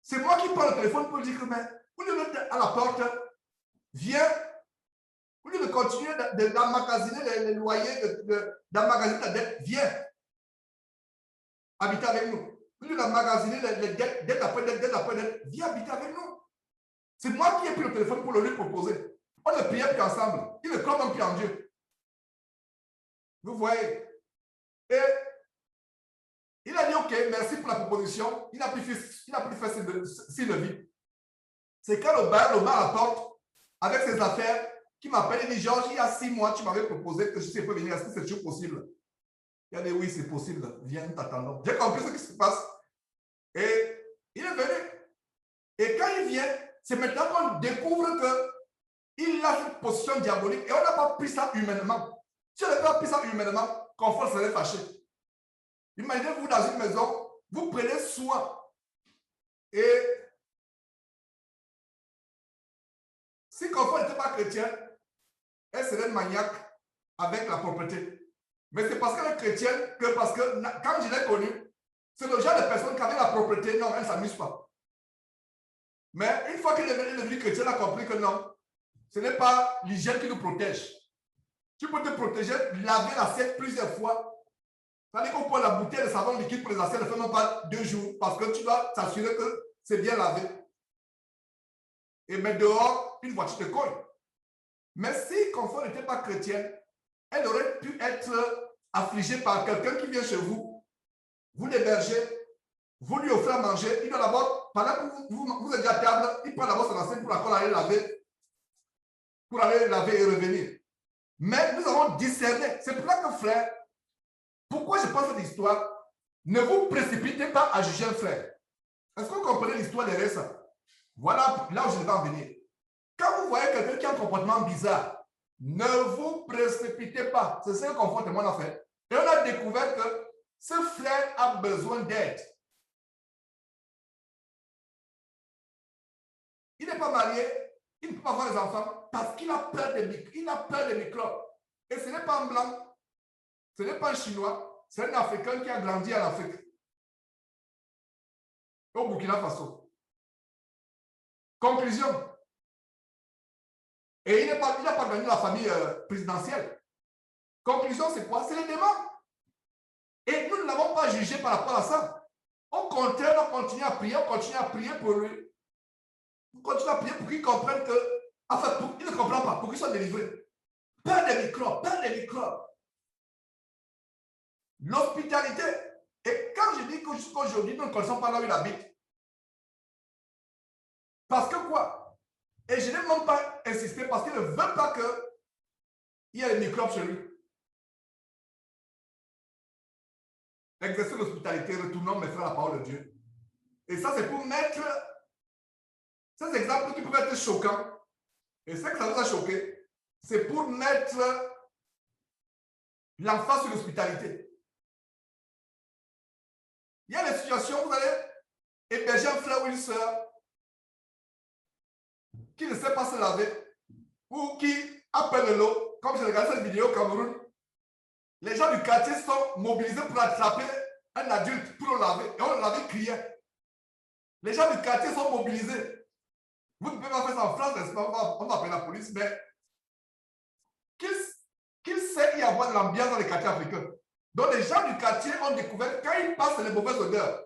c'est moi qui prends le téléphone pour lui dire que, mais, au lieu d'être à la porte, viens, au lieu de continuer d'emmagasiner les loyers, d'emmagasiner ta dette, viens habiter avec nous. Au lieu d'emmagasiner les dettes, dette après dette, viens habiter avec nous. C'est moi qui ai pris le téléphone pour le lui proposer. On ne priait plus ensemble. Il ne croit même plus en Dieu. Vous voyez? Et il a dit, OK, merci pour la proposition. Il n'a plus fait signe de vie. C'est quand le bar à la porte, avec ses affaires, qui m'appelle et dit, Georges, il y a 6 mois, tu m'avais proposé que je peux venir. Est-ce que c'est toujours possible? Il a dit, oui, c'est possible. Viens, nous t'attendons. J'ai compris ce qui se passe. Et il est venu. Et quand il vient, c'est maintenant qu'on découvre qu'il a cette position diabolique et on n'a pas pris ça humainement. Si on n'avait pas pris ça humainement, Comfort serait fâché. Imaginez-vous dans une maison, vous prenez soin. Et si Comfort n'était pas chrétien, elle serait maniaque avec la propreté. Mais c'est parce qu'elle est chrétienne que, parce que quand je l'ai connue, c'est le genre de personne qui avait la propreté, non, elle ne s'amuse pas. Mais une fois qu'elle est devenue chrétienne, elle a compris que non, ce n'est pas l'hygiène qui nous protège. Tu peux te protéger, laver l'assiette plusieurs fois. C'est-à-dire qu'on prend la bouteille de savon liquide pour les assiettes, ne fait même pas 2 jours, parce que tu dois t'assurer que c'est bien lavé. Et mettre dehors, une voiture te colle. Mais si Comfort n'était pas chrétienne, elle aurait pu être affligée par quelqu'un qui vient chez vous, vous l'hébergez, vous lui offrez à manger, il doit d'abord, pendant que vous êtes à table, il prend d'abord son assiette pour aller laver et revenir. Mais nous avons discerné. C'est pour ça que, frère, pourquoi je pense cette histoire? Ne vous précipitez pas à juger un frère. Est-ce que vous comprenez l'histoire derrière ça? Voilà là où je vais en venir. Quand vous voyez quelqu'un qui a un comportement bizarre, ne vous précipitez pas. C'est ce que Comfort et moi on a fait. Et on a découvert que ce frère a besoin d'aide. Il n'est pas marié, il ne peut pas avoir des enfants parce qu'il a peur des microbes. Et ce n'est pas un blanc, ce n'est pas un chinois, c'est un Africain qui a grandi en Afrique, au Burkina Faso. Conclusion. Et il n'a pas grandi dans la famille présidentielle. Conclusion, c'est quoi? C'est les démons. Et nous ne l'avons pas jugé par rapport à ça. Au contraire, on continue à prier pour lui. On continue à prier pour qu'il comprenne que, en fait, il ne comprend pas, pour qu'il soit délivré. Peur des microbes. L'hospitalité. Et quand je dis que jusqu'aujourd'hui, nous ne connaissons pas là où il habite. Parce que quoi? Et je n'ai même pas insisté parce qu'il ne veut pas qu'il y ait des microbes chez lui. Exercer l'hospitalité, retournons mes frères à la parole de Dieu. Et ça, c'est pour mettre ces exemples qui peuvent être choquants. Et c'est que ça vous a choqué. C'est pour mettre l'emphase sur l'hospitalité. Il y a des situations où vous allez héberger un frère ou une soeur qui ne sait pas se laver ou qui appelle l'eau. Comme j'ai regardé cette vidéo au Cameroun, les gens du quartier sont mobilisés pour attraper un adulte pour le laver. Et on le lavait criait. Les gens du quartier sont mobilisés. Vous ne pouvez pas faire ça en France, n'est-ce pas? On va appeler la police, mais qu'il sait y avoir de l'ambiance dans les quartiers africains. Donc les gens du quartier ont découvert quand ils passent les mauvaises odeurs.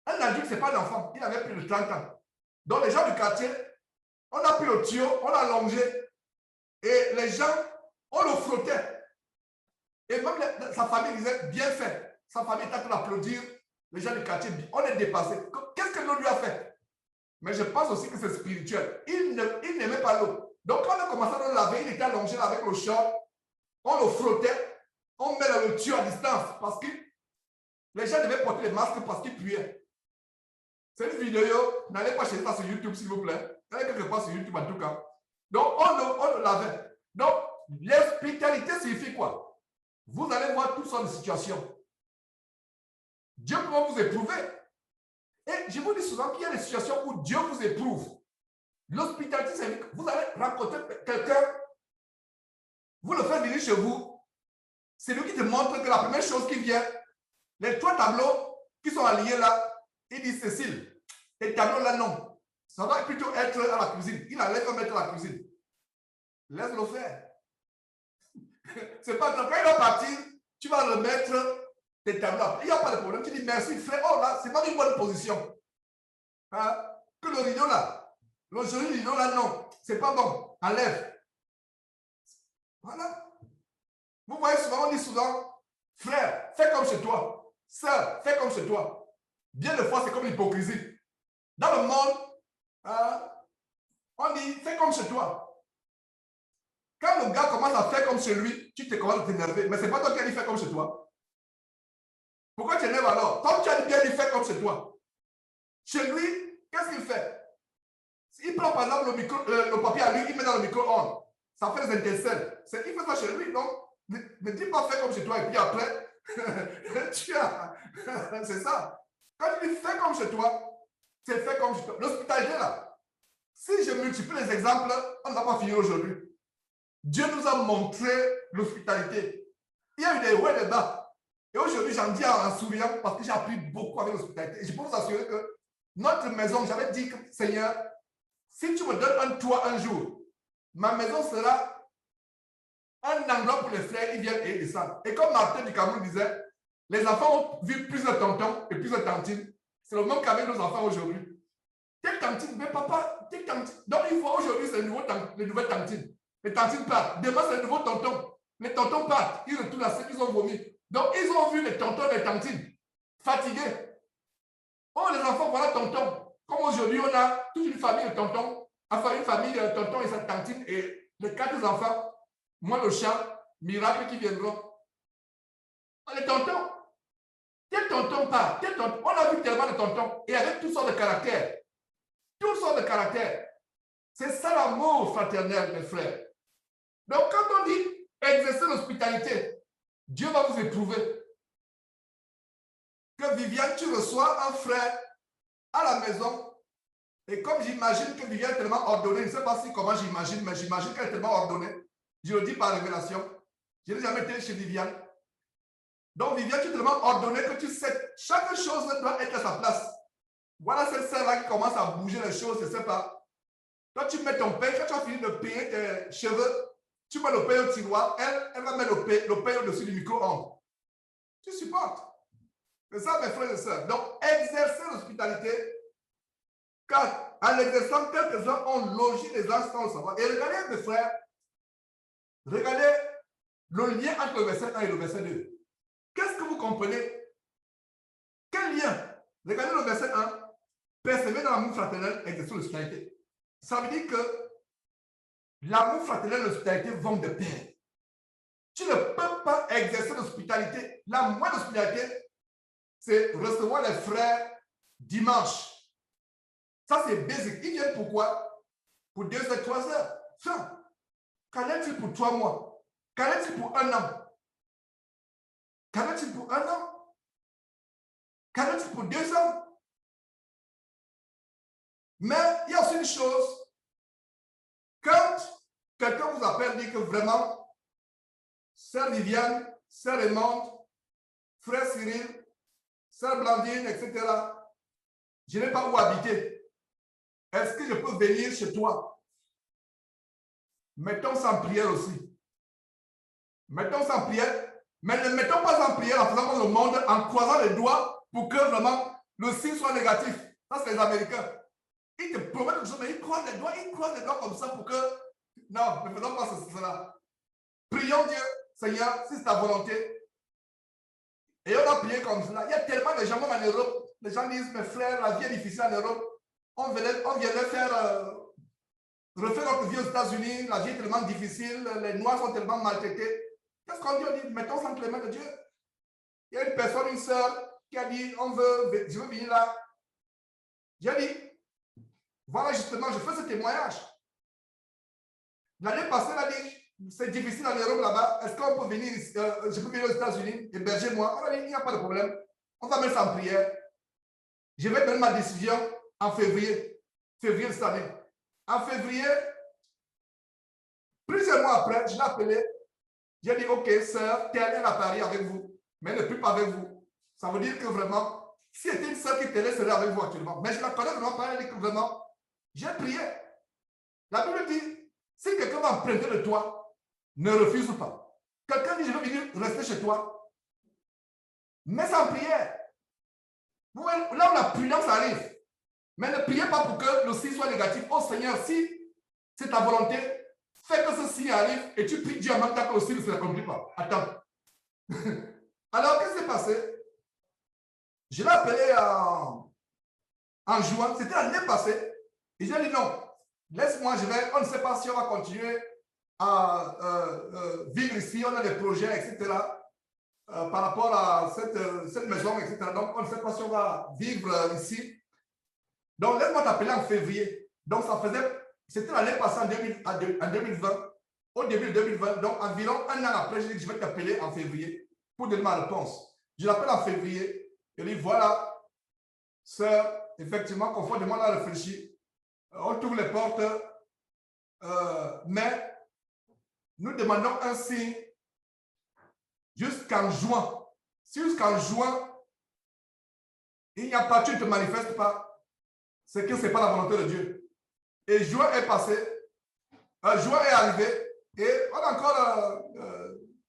Un adulte, ce n'est pas un enfant, il avait plus de 30 ans. Donc les gens du quartier, on a pris le tuyau, on l'a allongé. Et les gens On le frottait. Et même sa famille disait, bien fait. Sa famille était en train d'applaudir. Les gens du quartier, on est dépassé. Qu'est-ce que l'eau lui a fait? Mais je pense aussi que c'est spirituel. Il n'aimait pas l'eau. Donc, quand on a commencé à le laver, il était allongé là avec le short. On le frottait. On met le tuyau à distance parce que les gens devaient porter les masques parce qu'ils puaient. Cette vidéo, n'allez pas chercher ça sur YouTube, s'il vous plaît. Elle est quelque part sur YouTube en tout cas. Donc, on le lavait. Donc, l'hospitalité signifie quoi? Vous allez voir toutes sortes de situations. Dieu peut vous éprouver. Et je vous dis souvent qu'il y a des situations où Dieu vous éprouve. L'hospitalité, c'est que vous allez rencontrer quelqu'un, vous le faites venir chez vous, c'est lui qui te montre que la première chose qui vient, les 3 tableaux qui sont alignés là, il dit Cécile, les tableaux là, non. Ça va plutôt être à la cuisine. Il allait comme mettre à la cuisine. Laisse-le faire. C'est pas grave. Quand il va partir, tu vas remettre tes tableaux. Il n'y a pas de problème. Tu dis merci, frère. Oh là, c'est pas une bonne position. Hein? Que le rideau là, le joli rideau là, non. C'est pas bon. Enlève. Voilà. Vous voyez souvent, on dit souvent, frère, fais comme chez toi. Sœur, fais comme chez toi. Bien des fois, c'est comme l'hypocrisie. Dans le monde, on dit, fais comme chez toi. Quand le gars commence à faire comme chez lui, tu te commences à t'énerver. Mais ce n'est pas toi qui as dit faire comme chez toi. Pourquoi tu t'énerves alors? Comme tu as bien dit faire comme chez toi. Chez lui, qu'est-ce qu'il fait? Il prend par exemple le papier à lui, il met dans le micro-ondes. Ça fait des étincelles. Il fait ça chez lui, donc ne dis pas faire comme chez toi et puis après, tu as. C'est ça. Quand tu dis fais comme chez toi, c'est fait comme chez toi. L'hospitalité là, si je multiplie les exemples, on ne va pas finir aujourd'hui. Dieu nous a montré l'hospitalité. Il y a eu des hauts et des bas. Et aujourd'hui, j'en dis en souriant parce que j'ai appris beaucoup avec l'hospitalité. Et je peux vous assurer que notre maison, j'avais dit que Seigneur, si tu me donnes un toit un jour, ma maison sera un endroit pour les frères, ils viennent et ils descendent. Et comme Martin du Cameroun disait, les enfants ont vu plus de tontons et plus de tantines. C'est le même qu'avec nos enfants aujourd'hui. Telle tantine, mais papa, telle tantine. Donc il faut aujourd'hui, c'est les nouvelles tantines. Les tantines partent. Demain, c'est les nouveaux tontons. Les tontons partent. Ils retournent à ceux qui ont vomi. Donc ils ont vu les tontons et les tantines fatigués. Oh, les enfants, voilà tonton. Comme aujourd'hui, on a toute une famille de tontons. Enfin, une famille de tontons et sa tantine et les 4 enfants. Moi, le chat, miracle qui viendront. Les tontons. Quel tonton part? Quel tonton? On a vu tellement de tontons et avec toutes sortes de caractères. Toutes sortes de caractères. C'est ça l'amour fraternel, mes frères. Donc, quand on dit exercer l'hospitalité, Dieu va vous éprouver. Que Viviane, tu reçois un frère à la maison. Et comme j'imagine que Viviane est tellement ordonnée, je ne sais pas si comment j'imagine, mais j'imagine qu'elle est tellement ordonnée. Je le dis par révélation. Je n'ai jamais été chez Viviane. Donc, Viviane, tu es tellement ordonnée que tu sais, chaque chose doit être à sa place. Voilà cette sœur-là qui commence à bouger les choses, je ne sais pas. Toi, tu mets ton pain, quand tu as fini de payer tes cheveux, tu mets le pain au tiroir, elle va mettre le pain au-dessus du micro-ondes. Tu supportes. C'est ça, mes frères et sœurs. Donc, exercer l'hospitalité, car en exerçant, quelques-uns ont logé les gens sans le savoir. Et regardez, mes frères, regardez le lien entre le verset 1 et le verset 2. Qu'est-ce que vous comprenez? Quel lien? Regardez le verset 1. Persévérer dans l'amour fraternel, exercer l'hospitalité. Ça veut dire que l'amour fraternel et l'hospitalité vont de pair. Tu ne peux pas exercer l'hospitalité. La moindre hospitalité, c'est recevoir les frères dimanche. Ça, c'est basic. Ils viennent pourquoi? Pour 2 heures, 3 heures. Fin. Qu'en est-il pour 3 mois? Qu'en est-il pour 1 an? Qu'en est-il pour 1 an? Qu'en est-il pour 2 ans? Mais il y a aussi une chose. Quand quelqu'un vous appelle, dit que vraiment, sœur Viviane, sœur Raymond, frère Cyril, sœur Blandine, etc., je n'ai pas où habiter. Est-ce que je peux venir chez toi? Mettons ça en prière aussi. Mettons ça en prière, mais ne mettons pas en prière en faisant comme le monde, en croisant les doigts pour que vraiment le signe soit négatif. Ça, c'est les Américains. Ils te promettent quelque chose, mais ils croisent les doigts comme ça pour que... Non, ne faisons pas cela. prions Dieu, Seigneur, si c'est ta volonté. Et on a prié comme cela. Il y a tellement de gens, même en Europe, les gens disent, mes frères, la vie est difficile en Europe. On viendrait faire, refaire notre vie aux États-Unis, la vie est tellement difficile, les Noirs sont tellement maltraités. Qu'est-ce qu'on dit? On dit, mettons ça entre les mains de Dieu. Il y a une personne, une sœur, qui a dit, je veux venir là. J'ai dit, voilà justement, je fais ce témoignage. L'année passée, elle a dit, c'est difficile en Europe là-bas. Est-ce qu'on peut venir, je peux venir aux États-Unis, héberger-moi? On a dit, il n'y a pas de problème. On va mettre ça en prière. Je vais donner ma décision en février de cette année. En février, plusieurs mois après, je l'ai appelé. J'ai dit, OK, sœur, telle est à Paris avec vous, mais elle ne prie pas avec vous. Ça veut dire que vraiment, si c'était une sœur qui t'aidait, serait avec vous actuellement. Mais je la connais vraiment pas, elle dit que vraiment, j'ai prié. La Bible dit, si quelqu'un va emprunter de toi, ne refuse pas. Quelqu'un dit, je veux venir rester chez toi. Mets ça en prière. Vous voyez, là où la prudence arrive. Mais ne priez pas pour que le signe soit négatif. Oh Seigneur, si c'est ta volonté, fais que ce signe arrive et tu pries Dieu en même temps que le signe ne se accomplit pas. Attends. Alors, qu'est-ce qui s'est passé? Je l'ai appelé en juin. C'était l'année passée. Et j'ai dit non, laisse-moi, on ne sait pas si on va continuer à vivre ici. On a des projets, etc. Par rapport à cette maison, etc. Donc, on ne sait pas si on va vivre ici. Donc, laisse-moi t'appeler en février. Donc, c'était l'année passée en 2020, au début de 2020. Donc, environ un an après, je dis que je vais t'appeler en février pour donner ma réponse. Je l'appelle en février. Je lui dis, voilà, sœur, effectivement, conformément on a réfléchi. On trouve les portes, mais nous demandons un signe jusqu'en juin. Si jusqu'en juin, il n'y a pas, tu ne te manifestes pas, c'est que ce n'est pas la volonté de Dieu. Et juin est passé, juin est arrivé, et on a encore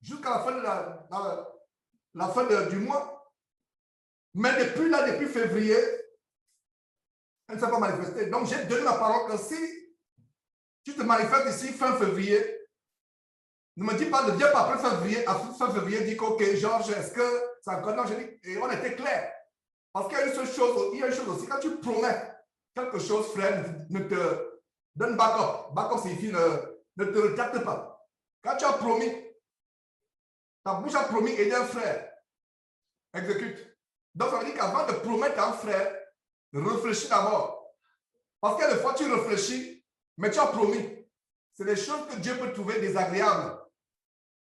jusqu'à la fin du mois. Mais depuis février, elle ne s'est pas manifestée. Donc, j'ai donné la parole que si tu te manifestes ici fin février, ne me dis pas, ne viens pas après fin février, dis que, OK, Georges, est-ce que ça encore? Non, j'ai dit, et on était clair. Parce qu'il y a une chose aussi, quand tu promets quelque chose, frère, ne te donne backup. Backup signifie ne te retracte pas. Quand tu as promis, ta bouche a promis aider un frère, exécute. Donc, ça veut dire qu'avant de promettre à un frère, réfléchis d'abord. Parce qu'il y a des fois, tu réfléchis, mais tu as promis. C'est des choses que Dieu peut trouver désagréables.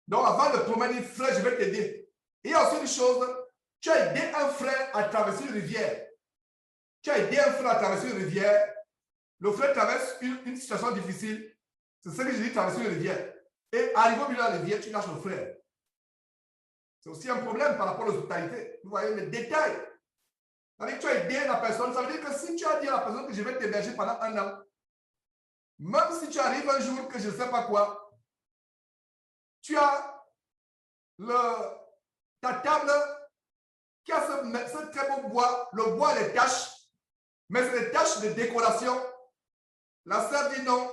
Donc, avant de promettre, frère, je vais t'aider. Et il y a aussi une chose, tu as aidé un frère à traverser une rivière. Tu as aidé un frère à traverser une rivière. Le frère traverse une situation difficile. C'est ce que je dis, traverser une rivière. Et arrivé au milieu de la rivière, tu lâches le frère. C'est aussi un problème par rapport aux hospitalités. Vous voyez les détails. Ça veut dire que tu as aidé la personne. Ça veut dire que si tu as dit à la personne que je vais t'héberger pendant un an, même si tu arrives un jour que je ne sais pas quoi, tu as ta table qui a ce très beau bois. Le bois a des taches, mais c'est des taches de décoration. La sœur dit non.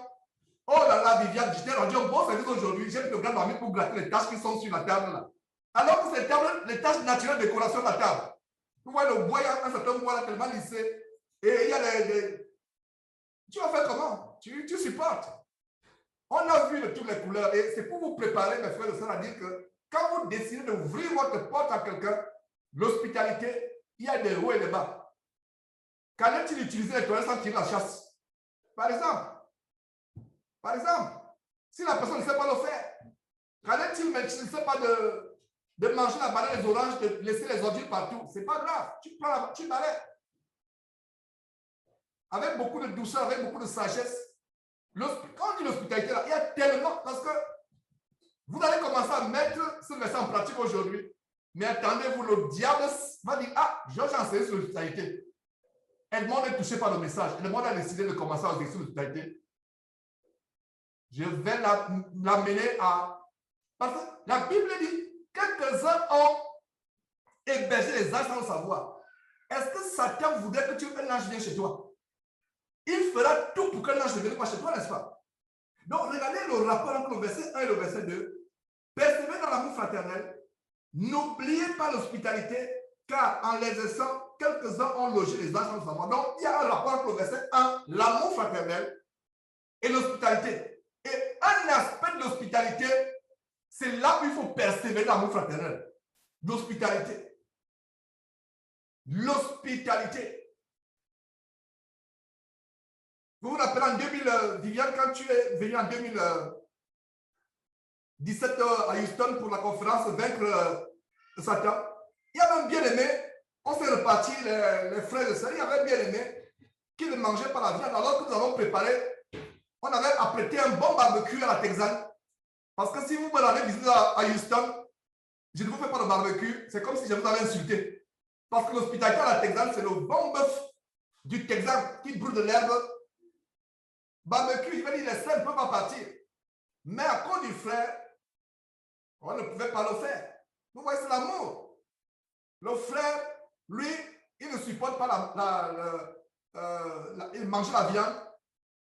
Oh là là, Viviane, je t'ai rendu un bon service aujourd'hui. J'ai le grand ami pour gratter les taches qui sont sur la table là. Alors que c'est les taches naturelles de décoration de la table. Vous voyez le bois, il y a un certain bois là tellement lissé. Et il y a Tu vas faire comment? Tu supportes. On a vu de toutes les couleurs. Et c'est pour vous préparer, mes frères et sœurs, à dire que quand vous décidez d'ouvrir votre porte à quelqu'un, l'hospitalité, il y a des hauts et des bas. Quand est-il utiliser les toilettes sans tirer la chasse? Par exemple, si la personne ne sait pas le faire, quand est-il ne sait pas de manger la banane des oranges, de laisser les ordures partout? Ce n'est pas grave. Tu balayes. Avec beaucoup de douceur, avec beaucoup de sagesse. Quand on dit l'hospitalité, il y a tellement, parce que vous allez commencer à mettre ce message en pratique aujourd'hui. Mais attendez-vous, le diable va dire, ah, Georges a enseigné sur l'hospitalité. Edmond n'est touché par le message. Edmond a décidé de commencer à enseigner sur l'hospitalité. Je vais l'amener à... Parce que la Bible dit, quelques-uns ont hébergé les anges sans le savoir. Est-ce que Satan voudrait que un ange vienne chez toi? Il fera tout pour qu'un ange ne vienne pas chez toi, n'est-ce pas? Donc, regardez le rapport entre le verset 1 et le verset 2. l'amour fraternel, n'oubliez pas l'hospitalité, car en l'exerçant, quelques-uns ont logé les anges dans le savoir. Donc, il y a un rapport entre le verset 1, l'amour fraternel, et l'hospitalité. Et un aspect de l'hospitalité, c'est là où il faut persévérer dans l'amour fraternel. L'hospitalité. L'hospitalité. Vous vous rappelez en 2000, Viviane, quand tu es venu en 2017 à Houston pour la conférence Vaincre Satan, il y avait un bien-aimé, on s'est reparti les frères et sœurs, il y avait un bien-aimé qui ne mangeait pas la viande alors que nous avons préparé. On avait apprêté un bon barbecue à la Texane. Parce que si vous me l'avez visité à Houston, je ne vous fais pas de barbecue. C'est comme si je vous avais insulté. Parce que l'hospitalité à la Texane, c'est le bon bœuf du Texan qui brûle de l'herbe. Barbecue, je vais dire, les frères ne peuvent pas partir. Mais à cause du frère, on ne pouvait pas le faire. Vous voyez, c'est l'amour. Le frère, lui, il ne supporte pas il mange la viande.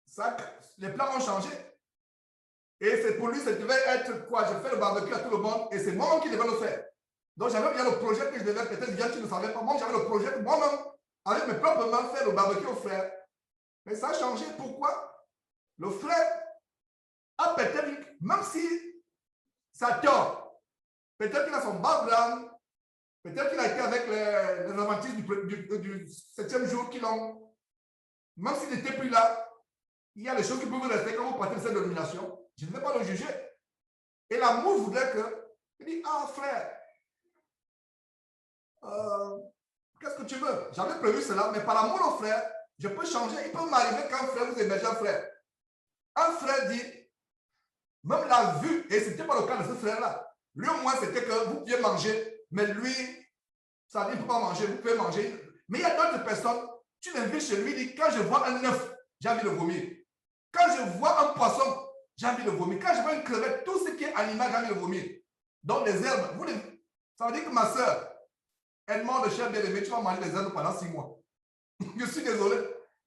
Ça, les plans ont changé. Et c'est pour lui, ça devait être quoi? Je fais le barbecue à tout le monde et c'est moi-même qui devais le faire. Donc j'avais bien le projet que je devais, peut-être bien tu ne savais pas. Moi, j'avais le projet que moi-même, avec mes propres mains, faire le barbecue au frère. Mais ça a changé. Pourquoi? Le frère a peut-être, même si ça tort, peut-être qu'il a son background, peut-être qu'il a été avec les adventistes du 7e jour qui l'ont. Même s'il n'était plus là, il y a des choses qui peuvent rester quand vous partez de cette domination. Je ne vais pas le juger. Et l'amour voudrait que, il dit, ah frère, qu'est-ce que tu veux? J'avais prévu cela, mais par amour au frère, je peux changer. Il peut m'arriver qu'un frère vous émerge un frère. Un frère dit, même la vue, et ce n'était pas le cas de ce frère-là. Lui au moins, c'était que vous pouviez manger, mais lui, ça dit, il ne peut pas manger, vous pouvez manger. Mais il y a d'autres personnes, tu l'invites chez lui, il dit, quand je vois un œuf, j'ai envie de vomir. Quand je vois un poisson, j'ai envie de vomir. Quand je vois une crevette, tout ce qui est animal, j'ai envie de vomir. Donc les herbes, ça veut dire que ma soeur, elle demande de chair bien-aimée, tu vas manger des herbes pendant 6 mois. Je suis désolé.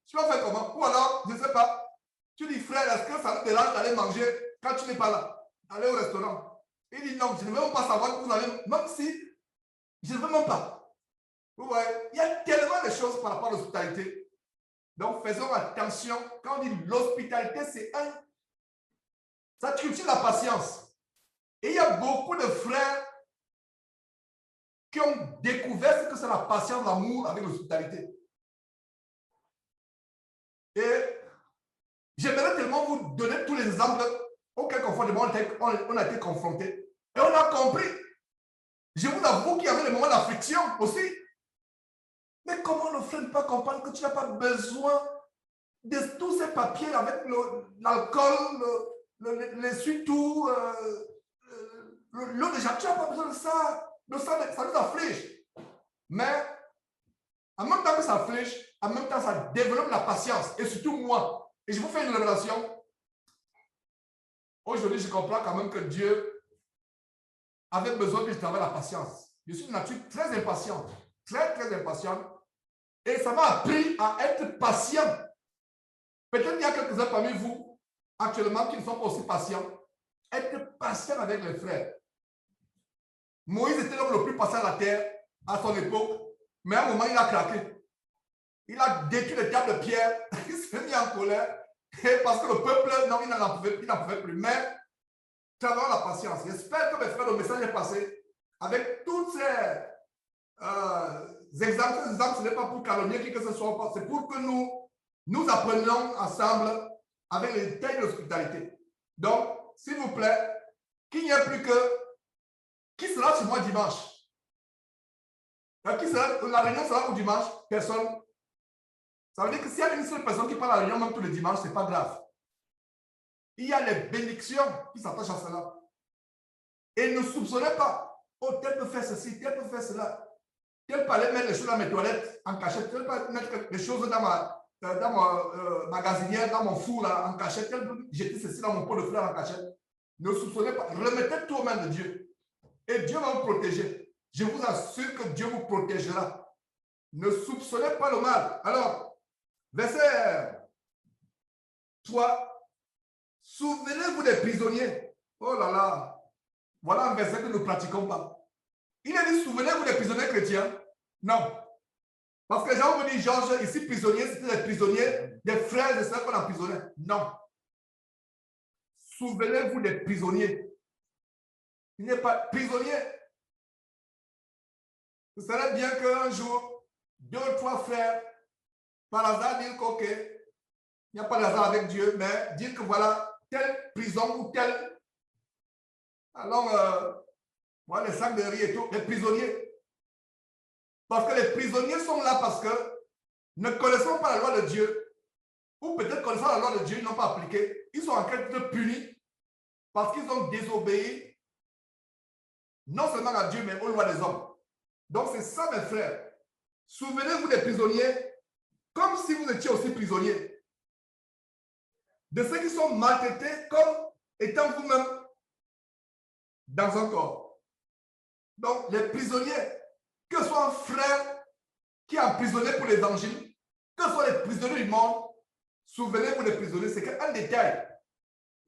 Tu vas faire comment? Ou alors, je ne sais pas, tu dis frère, est-ce que ça te dérange d'aller manger quand tu n'es pas là? Aller au restaurant. Il dit non, je ne veux même pas savoir que vous avez, même si, je ne veux même pas. Vous voyez, il y a tellement de choses par rapport à l'hospitalité. Donc, faisons attention. Quand on dit l'hospitalité, c'est ça cultive la patience. Et il y a beaucoup de frères qui ont découvert ce que c'est la patience, l'amour avec l'hospitalité. Et j'aimerais tellement vous donner tous les exemples auxquels on a été confrontés. Et on a compris. Je vous avoue qu'il y avait des moments d'affliction aussi. Mais comment le frère ne peut pas comprendre que tu n'as pas besoin de tous ces papiers avec l'alcool, l'essuie-tout, l'eau de javel, tu n'as pas besoin de ça. Ça nous afflige. Mais en même temps que ça afflige, en même temps ça développe la patience. Et surtout moi. Et je vous fais une révélation. Aujourd'hui, je comprends quand même que Dieu avait besoin que je travaille la patience. Je suis de nature très impatiente. Très, très impatiente. Et ça m'a appris à être patient. Peut-être qu'il y a quelques-uns parmi vous, actuellement, qui ne sont pas aussi patients. Être patient avec les frères. Moïse était l'homme le plus patient à la terre à son époque, mais à un moment, il a craqué. Il a détruit les tables de pierre, il s'est mis en colère, et parce que le peuple, non, il n'en pouvait plus. Mais, travaillons la patience. J'espère que mes frères, le message est passé avec toutes ces exemples. Ces exemples, ce n'est pas pour calomnier qui que ce soit, c'est pour que nous apprenions ensemble avec les détails de l'hospitalité. Donc, s'il vous plaît, qu'il n'y ait plus que qui sera chez moi dimanche? La réunion sera au dimanche? Personne. Ça veut dire que s'il y a une seule personne qui parle à la réunion même tous les dimanches, ce n'est pas grave. Il y a les bénédictions qui s'attachent à cela. Et ne soupçonnez pas. Oh, tel peut faire ceci, tel peut faire cela. Tel peut aller mettre les choses dans mes toilettes en cachette. Tel peut mettre les choses dans ma magasinière, dans mon four là, en cachette. Tel peut jeter ceci dans mon pot de fleurs en cachette. Ne soupçonnez pas. Remettez tout aux mains de Dieu. Et Dieu va vous protéger. Je vous assure que Dieu vous protégera. Ne soupçonnez pas le mal. Alors, verset 3. Souvenez-vous des prisonniers. Oh là là. Voilà un verset que nous ne pratiquons pas. Il a dit, souvenez-vous des prisonniers chrétiens. Non. Parce que les gens vont dire, Georges, ici, prisonniers, c'était des prisonniers, des frères et sœurs qu'on emprisonnait. Non. Souvenez-vous des prisonniers. Il n'est pas prisonnier. Ce serait bien qu'un jour, 2 ou 3 frères, par hasard, disent qu'ok, il n'y a pas d'hasard avec Dieu, mais dire que voilà, telle prison ou telle. Alors, voilà, les sacs de riz et tout, les prisonniers. Parce que les prisonniers sont là parce que ne connaissant pas la loi de Dieu, ou peut-être connaissant la loi de Dieu, ils n'ont pas appliqué, ils sont en train de punis parce qu'ils ont désobéi non seulement à Dieu, mais aux lois des hommes. Donc, c'est ça, mes frères. Souvenez-vous des prisonniers comme si vous étiez aussi prisonniers. De ceux qui sont maltraités comme étant vous-même dans un corps. Donc, les prisonniers, que ce soit un frère qui est emprisonné pour l'évangile, que ce soit les prisonniers du monde, souvenez-vous des prisonniers, c'est qu'un détail.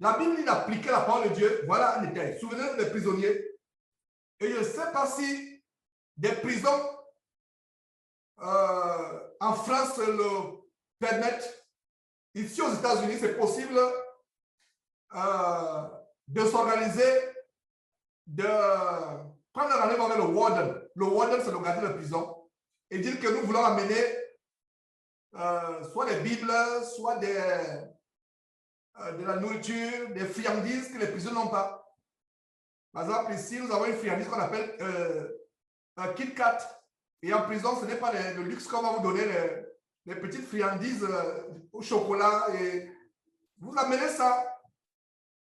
La Bible dit d'appliquer la parole de Dieu, voilà un détail. Souvenez-vous des prisonniers. Et je ne sais pas si des prisons en France le permettent. Ici aux États-Unis, c'est possible de s'organiser, de prendre un rendez-vous avec le warden. Le warden, c'est le gardien de la prison. Et dire que nous voulons amener soit des Bibles, soit de la nourriture, des friandises que les prisonniers n'ont pas. Par exemple, ici, nous avons une friandise qu'on appelle un Kit Kat. Et en prison, ce n'est pas le luxe qu'on va vous donner, les petites friandises au chocolat. Et vous amenez ça.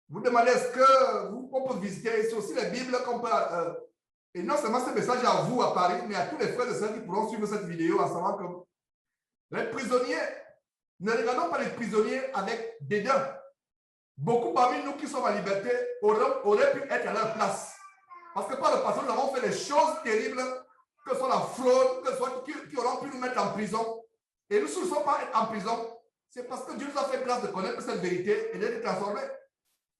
Vous demandez est-ce que on peut visiter. C'est aussi les Bibles qu'on peut. Et non seulement ce message à vous à Paris, mais à tous les frères et sœurs qui pourront suivre cette vidéo, à savoir que les prisonniers, ne regardons pas les prisonniers avec dédain. Beaucoup parmi nous qui sommes en liberté auraient pu être à leur place. Parce que par le passé, nous avons fait des choses terribles, que ce soit la fraude, que ce soit qui auront pu nous mettre en prison. Et nous ne sommes pas en prison. C'est parce que Dieu nous a fait grâce de connaître cette vérité et d'être transformés.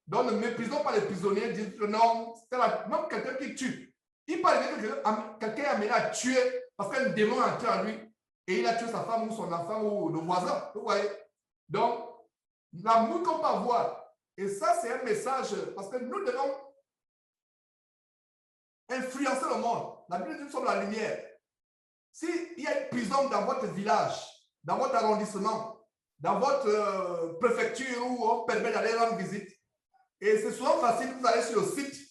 Donc ne méprisons pas les prisonniers, disent que non, c'est même quelqu'un qui tue. Il peut arriver que quelqu'un est amené à tuer parce qu'un démon est entré en lui et il a tué sa femme ou son enfant ou le voisin. Vous voyez? Donc, l'amour qu'on peut avoir. Et ça, c'est un message parce que nous devons influencer le monde. La Bible dit nous sommes la lumière. S'il y a une prison dans votre village, dans votre arrondissement, dans votre préfecture où on permet d'aller rendre visite, et c'est souvent facile, vous allez sur le site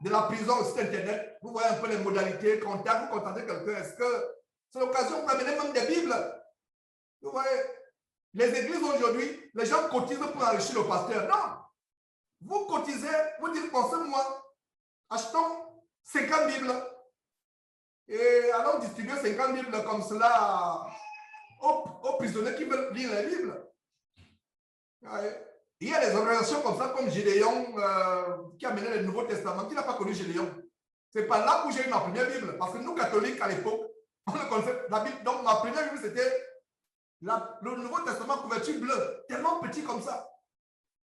de la prison, le site internet, vous voyez un peu les modalités, contact, vous contactez quelqu'un. Est-ce que c'est l'occasion pour amener même des Bibles? Vous voyez, les églises aujourd'hui, les gens cotisent pour enrichir le pasteur. Non. Vous cotisez, vous dites, bon, ce mois, achetons 50 Bibles. Et allons distribuer 50 Bibles comme cela aux prisonniers qui veulent lire les Bibles. Il y a des organisations comme ça, comme Gédéon, qui a mené le Nouveau Testament, qui n'a pas connu Gédéon. C'est pas là où j'ai eu ma première Bible. Parce que nous, catholiques, à l'époque, on le connaissait, la Bible. Donc, ma première Bible, c'était le Nouveau Testament, couverture bleue, tellement petit comme ça.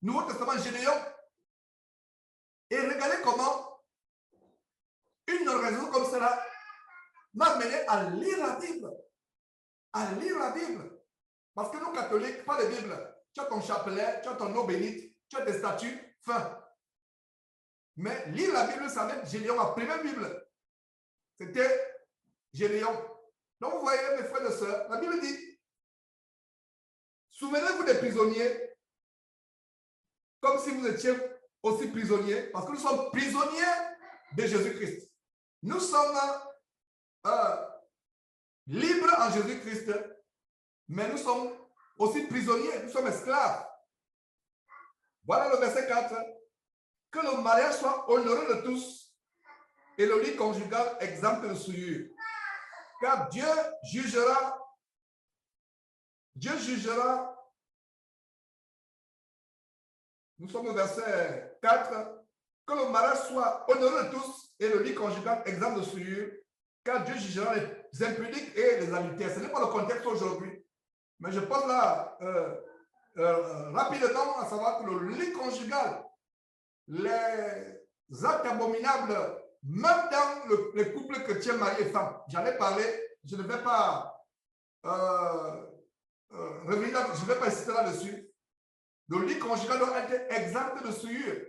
Nouveau Testament, Gédéon. Et regardez comment une organisation comme cela m'a amené à lire la Bible. À lire la Bible. Parce que nous, catholiques, pas de Bible. Tu as ton chapelet, tu as ton eau bénite, tu as des statues, fin. Mais lire la Bible, ça va être Gédéon, ma première Bible. C'était Gédéon. Donc, vous voyez, mes frères et sœurs, la Bible dit, souvenez-vous des prisonniers, comme si vous étiez aussi prisonniers, parce que nous sommes prisonniers de Jésus-Christ. Nous sommes libres en Jésus-Christ, mais nous sommes aussi prisonniers, nous sommes esclaves. Voilà le verset 4. Que le mariage soit honoré de tous et le lit conjugal exempt de souillure. Car Dieu jugera, nous sommes au verset 4, que le mariage soit honoré de tous et le lit conjugal exempt de souillure, car Dieu jugera les impudiques et les adultères. Ce n'est pas le contexte aujourd'hui, mais je pense là rapidement à savoir que le lit conjugal, actes abominables, même dans les couples chrétiens, mari et femme. J'en ai parlé, je ne vais pas revenir, je ne vais pas insister là-dessus. Le lit conjugal doit être exempt de souillure.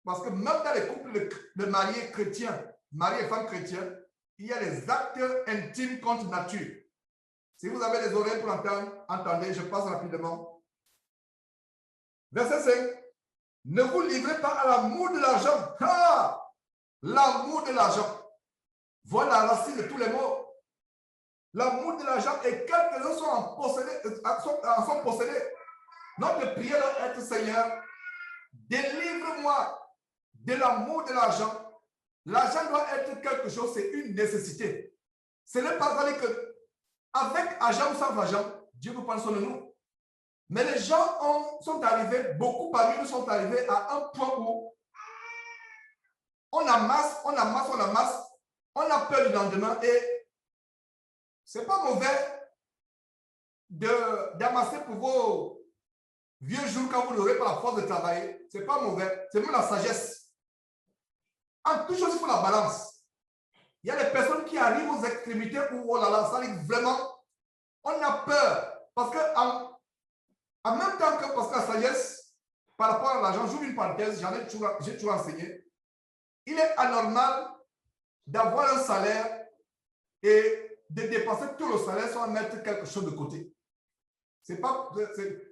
Parce que même dans les couples de mariés chrétiens, mari et femme chrétiens, il y a des actes intimes contre nature. Si vous avez des oreilles pour entendre, entendez, je passe rapidement. Verset 5. Ne vous livrez pas à l'amour de l'argent. Ah! L'amour de l'argent. Voilà la racine de tous les mots. L'amour de l'argent et quelques-uns sont possédés. Notre prière doit être, Seigneur, délivre-moi de l'amour de l'argent. L'argent doit être quelque chose, c'est une nécessité. Ce n'est pas vrai que avec argent ou sans argent, Dieu vous prend soin de nous. Mais les gens sont arrivés, beaucoup parmi nous sont arrivés à un point où on amasse, on a peur du lendemain et ce n'est pas mauvais d'amasser pour vos vieux jours quand vous n'aurez pas la force de travailler. Ce n'est pas mauvais, c'est même la sagesse. En toute chose, il faut la balance. Il y a des personnes qui arrivent aux extrémités où, oh là là, ça arrive vraiment, on a peur. Parce que en même temps que, parce que la sagesse, par rapport à l'argent, j'ouvre une parenthèse, j'ai toujours enseigné. Il est anormal d'avoir un salaire et de dépenser tout le salaire sans mettre quelque chose de côté. C'est pas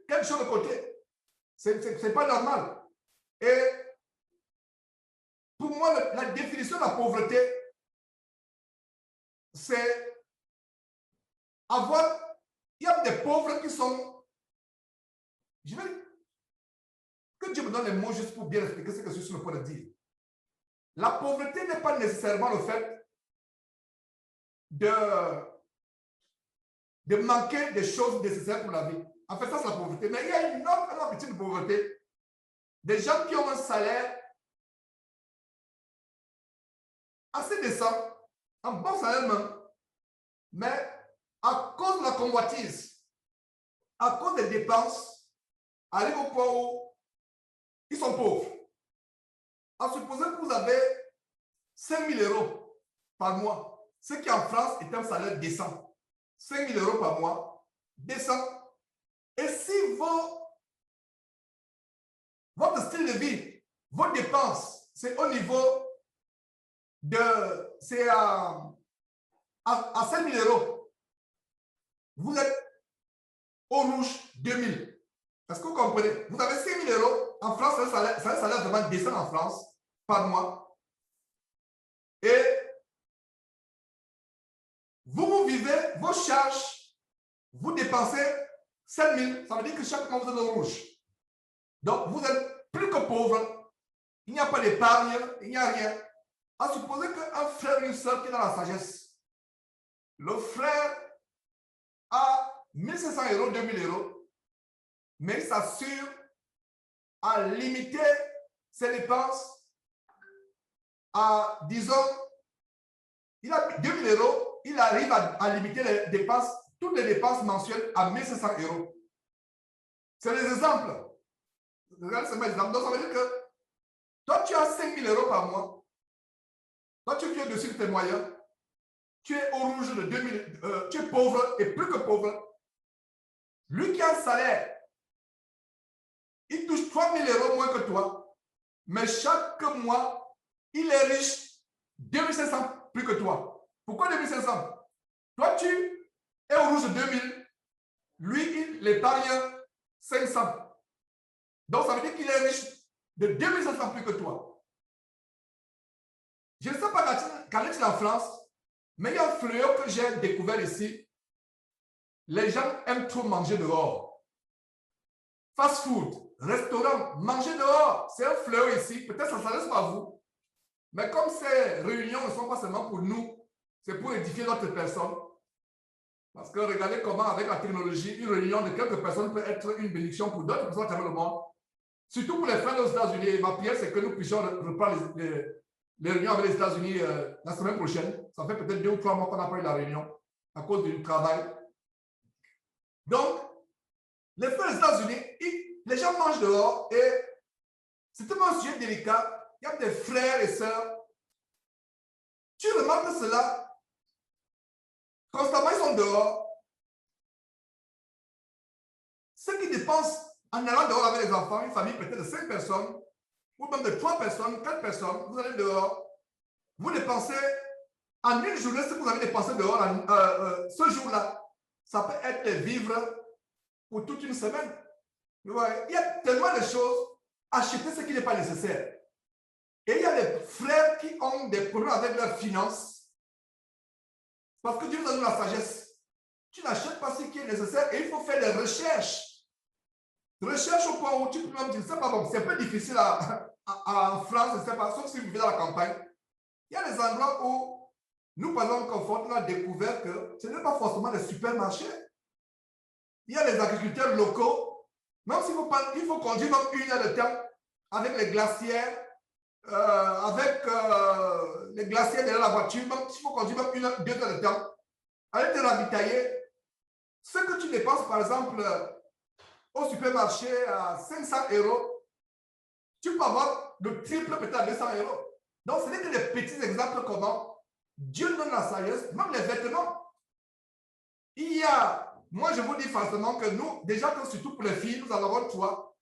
quelque chose de côté. C'est pas normal. Et pour moi, la définition de la pauvreté, c'est avoir. Il y a des pauvres qui sont. Je vais. Que Dieu me donne les mots juste pour bien expliquer ce que je suis sur le point de dire. La pauvreté n'est pas nécessairement le fait de manquer des choses nécessaires pour la vie. En fait, ça, c'est la pauvreté. Mais il y a une autre petite pauvreté. Des gens qui ont un salaire assez décent, un bon salaire même, mais à cause de la convoitise, à cause des dépenses, arrivent au point où ils sont pauvres. À supposer que vous avez 5 000 euros par mois, ce qui en France est un salaire décent. 5 000 euros par mois, décent. Et si votre style de vie, vos dépenses, c'est au niveau de, c'est à 5 000 euros, vous êtes au rouge 2 000. Est-ce que vous comprenez? Vous avez 5 000 euros. En France, c'est un salaire vraiment décent en France, par mois. Et vous vivez vos charges, vous dépensez 5 000. Ça veut dire que chaque mois, vous êtes au rouge. Donc, vous êtes plus que pauvre. Il n'y a pas d'épargne, il n'y a rien. À supposer qu'un frère ou une soeur qui est dans la sagesse, le frère a 1 500 euros, 2 000 euros, mais il s'assure à limiter ses dépenses à, disons, il a 2 000 euros, il arrive à limiter les dépenses, toutes les dépenses mensuelles à 1 500 euros. C'est des exemples. Regardez, c'est mes exemples. Donc, ça veut dire que toi, tu as 5 000 euros par mois. Toi, tu vis au-dessus de tes moyens. Tu es au rouge de 2 000, tu es pauvre et plus que pauvre. Lui qui a un salaire, il touche 3 000 euros moins que toi, mais chaque mois, il est riche 2 500 plus que toi. Pourquoi 2 500? Toi, tu es au rouge de 2 000, lui, il épargne 500. Donc, ça veut dire qu'il est riche de 2 500 plus que toi. Je ne sais pas quand il est en France, mais il y a un fléau que j'ai découvert ici. Les gens aiment trop manger dehors. Fast food, restaurant, manger dehors, c'est un fléau ici. Peut-être que ça ne s'adresse pas à vous. Mais comme ces réunions ne sont pas seulement pour nous, c'est pour édifier notre personne. Parce que regardez comment, avec la technologie, une réunion de quelques personnes peut être une bénédiction pour d'autres personnes à travers le monde. Surtout pour les frères aux États-Unis. Ma prière, c'est que nous puissions reprendre les réunions avec les États-Unis la semaine prochaine. Ça fait peut-être 2 ou 3 mois qu'on n'a pas eu la réunion à cause du travail. Donc, les frères des États-Unis, les gens mangent dehors et c'est tellement un sujet délicat. il y a des frères et sœurs. Tu remarques cela, constamment ils sont dehors. Ceux qui dépensent en allant dehors avec les enfants, une famille peut-être de 5 personnes, ou même de 3 personnes, 4 personnes, vous allez dehors, vous dépensez en une journée ce que vous avez dépensé dehors ce jour-là. Ça peut être les vivres pour toute une semaine. Ouais. Il y a tellement de choses. Acheter ce qui n'est pas nécessaire. Et il y a des frères qui ont des problèmes avec leurs finances. Parce que Dieu nous donne la sagesse. Tu n'achètes pas ce qui est nécessaire et il faut faire des recherches. Recherche au point où tu peux même dire, c'est pas bon, c'est un peu difficile en France, je sais pas, sauf si vous vivez dans la campagne. Il y a des endroits où nous, par exemple, Confort, on a découvert que ce n'est pas forcément des supermarchés. Il y a des agriculteurs locaux, même s'il faut, il faut conduire même 1 heure de temps avec les glacières, les glaciers derrière la voiture, même s'il faut conduire même 1 heure, 2 heures de temps, aller te ravitailler. Ce que tu dépenses, par exemple, au supermarché à 500 €, tu peux avoir le triple peut-être à 200 €. Donc, ce n'est que des petits exemples comment Dieu donne la sagesse, même les vêtements. Il y a, moi je vous dis forcément que nous, déjà que surtout pour les filles, nous allons avoir toi.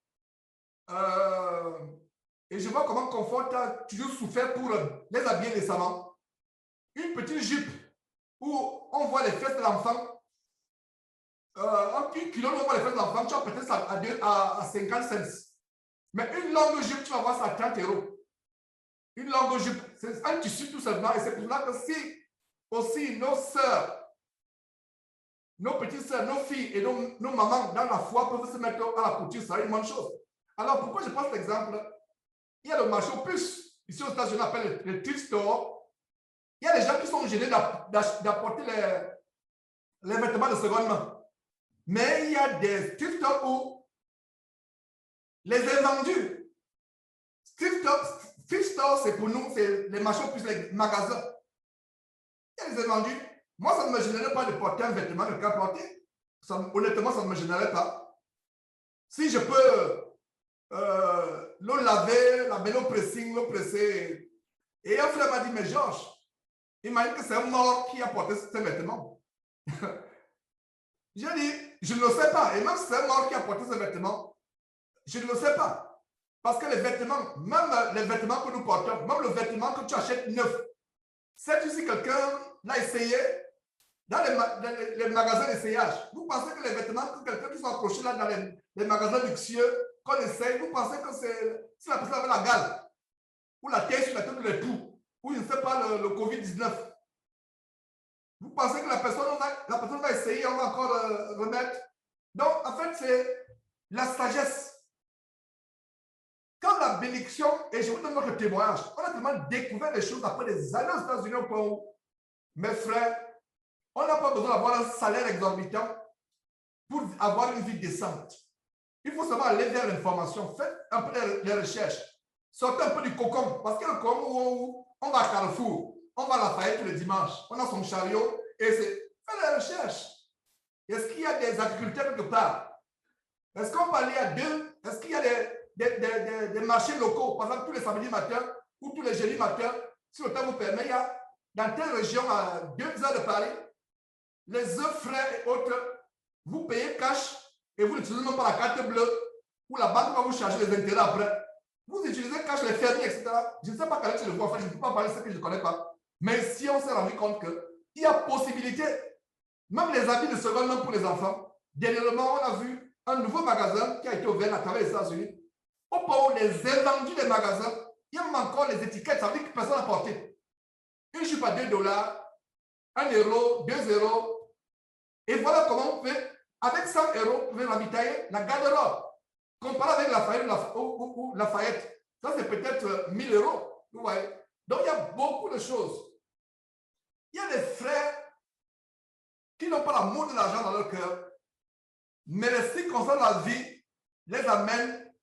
Et je vois comment Confort a toujours souffert pour les habiller décemment. Une petite jupe où on voit les fesses de l'enfant. Un kilo, on voit les fesses de l'enfant, tu as peut-être ça à 50 cents. Mais une longue jupe, tu vas voir ça à 30 €. Une longue jupe, c'est un tissu tout simplement. Et c'est pour ça que si aussi nos sœurs, nos petites sœurs, nos filles et nos mamans dans la foi peuvent se mettre à la couture, ça une bonne chose. Alors pourquoi je prends cet exemple? Il y a le marché aux puces. Ici aux États-Unis, on appelle le thrift store. Il y a des gens qui sont gênés d'apporter les vêtements de seconde main. Mais il y a des thrift stores où les invendus. Thrift store, c'est pour nous, c'est les marchés aux puces, les magasins. Il y a des invendus. Moi, ça ne me gênerait pas de porter un vêtement de cas porté. Honnêtement, ça ne me gênerait pas. Si je peux le laver, le pressing, le presser. Et un frère m'a dit, mais Georges, imagine que c'est un mort qui a porté ces vêtements. J'ai dit, je ne le sais pas. Et même si c'est un mort qui a porté ces vêtements, je ne le sais pas. Parce que les vêtements, même les vêtements que nous portons, même le vêtement que tu achètes neuf, sais-tu si quelqu'un l'a essayé dans les magasins d'essayage? Vous pensez que les vêtements que quelqu'un qui sont accrochés là dans les magasins luxueux, qu'on essaye, vous pensez que c'est si la personne avait la gale, ou la tête sur la tête de l'époux, ou je ne sais pas, le Covid-19. Vous pensez que la personne va essayer, on va encore remettre. Donc, en fait, c'est la sagesse. Quand la bénédiction, et je vous donne notre témoignage, on a tellement découvert les choses après des années aux États-Unis au point où, mes frères, on n'a pas besoin d'avoir un salaire exorbitant pour avoir une vie décente. Il faut seulement aller vers l'information, faites un peu les recherches, sortez un peu du cocon, parce que le cocon où on va à Carrefour, on va à Lafayette tous les dimanches, on a son chariot, et c'est faites les recherches. Est-ce qu'il y a des agriculteurs quelque part? Est-ce qu'on peut aller à deux? Est-ce qu'il y a des marchés locaux, par exemple tous les samedis matins ou tous les jeudis matins, si le temps vous permet, il y a dans telle région à 2 heures de Paris, les œufs frais et autres, vous payez cash et vous n'utilisez même pas la carte bleue ou la banque va vous charger les intérêts après. Vous utilisez cash, les fermiers, etc. Je ne sais pas quand tu le vois, en fait, je ne peux pas parler de ce que je ne connais pas. Mais si on s'est rendu compte qu'il y a possibilité, même les habits de seconde main pour les enfants. Dernièrement, on a vu un nouveau magasin qui a été ouvert à travers les États-Unis. Au point où les invendus des magasins, il y a même encore les étiquettes, ça veut dire que personne n'a porté. Une jupe à $2, 1 €, 2 €. Et voilà comment on peut, avec 100 €, vous pouvez ravitailler la garde-robe. Comparé avec Lafayette, ça c'est peut-être 1 000 €. Vous voyez? Donc il y a beaucoup de choses. Il y a des frères qui n'ont pas l'amour de l'argent dans leur cœur, mais les circonstances de la vie les amènent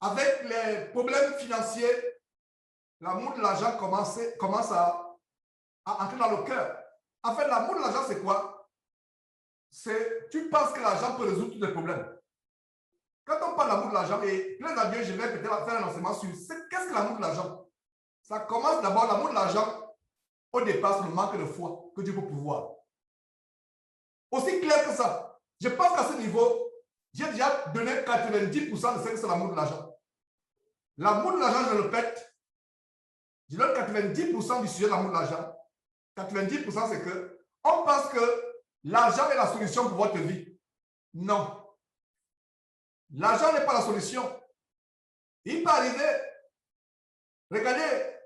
avec les problèmes financiers. L'amour de l'argent commence à entrer dans le cœur. En fait, l'amour de l'argent, c'est quoi? C'est tu penses que l'argent peut résoudre tous les problèmes. Quand on parle d'amour de l'argent, et plein d'avions, je vais peut-être faire un enseignement sur qu'est-ce que l'amour de l'argent. Ça commence d'abord, l'amour de l'argent, au départ, c'est le manque de foi que Dieu peut pouvoir. Aussi clair que ça. Je pense qu'à ce niveau, j'ai déjà donné 90% de ce que c'est l'amour de l'argent. L'amour de l'argent, je le répète, je donne 90% du sujet de l'amour de l'argent. 90%, c'est que on pense que l'argent est la solution pour votre vie. Non. L'argent n'est pas la solution. Il peut arriver. Regardez,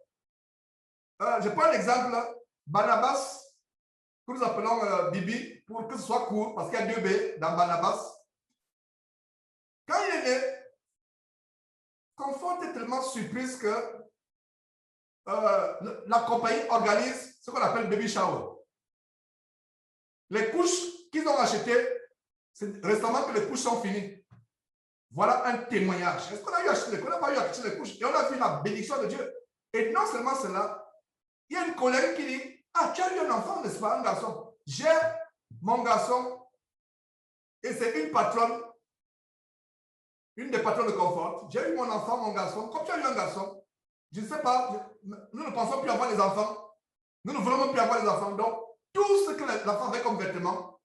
je prends l'exemple, Barnabas, que nous appelons Bibi, pour que ce soit court, parce qu'il y a 2 B dans Barnabas. Quand il est né, Confort est tellement surprise que la compagnie organise ce qu'on appelle baby shower. Les couches qu'ils ont achetées, c'est récemment que les couches sont finies. Voilà un témoignage. Est-ce qu'on a eu acheté les couches? On n'a pas eu acheté les couches. Et on a vu la bénédiction de Dieu. Et non seulement cela, il y a une collègue qui dit, ah, tu as eu un enfant, n'est-ce pas, un garçon? J'ai mon garçon, et c'est une patronne, une des patronnes de Confort. J'ai eu mon enfant, mon garçon. Comme tu as eu un garçon, je ne sais pas, nous ne pensons plus avoir des enfants. Nous ne voulons plus avoir des enfants. Donc, tout ce que l'enfant avait comme vêtements,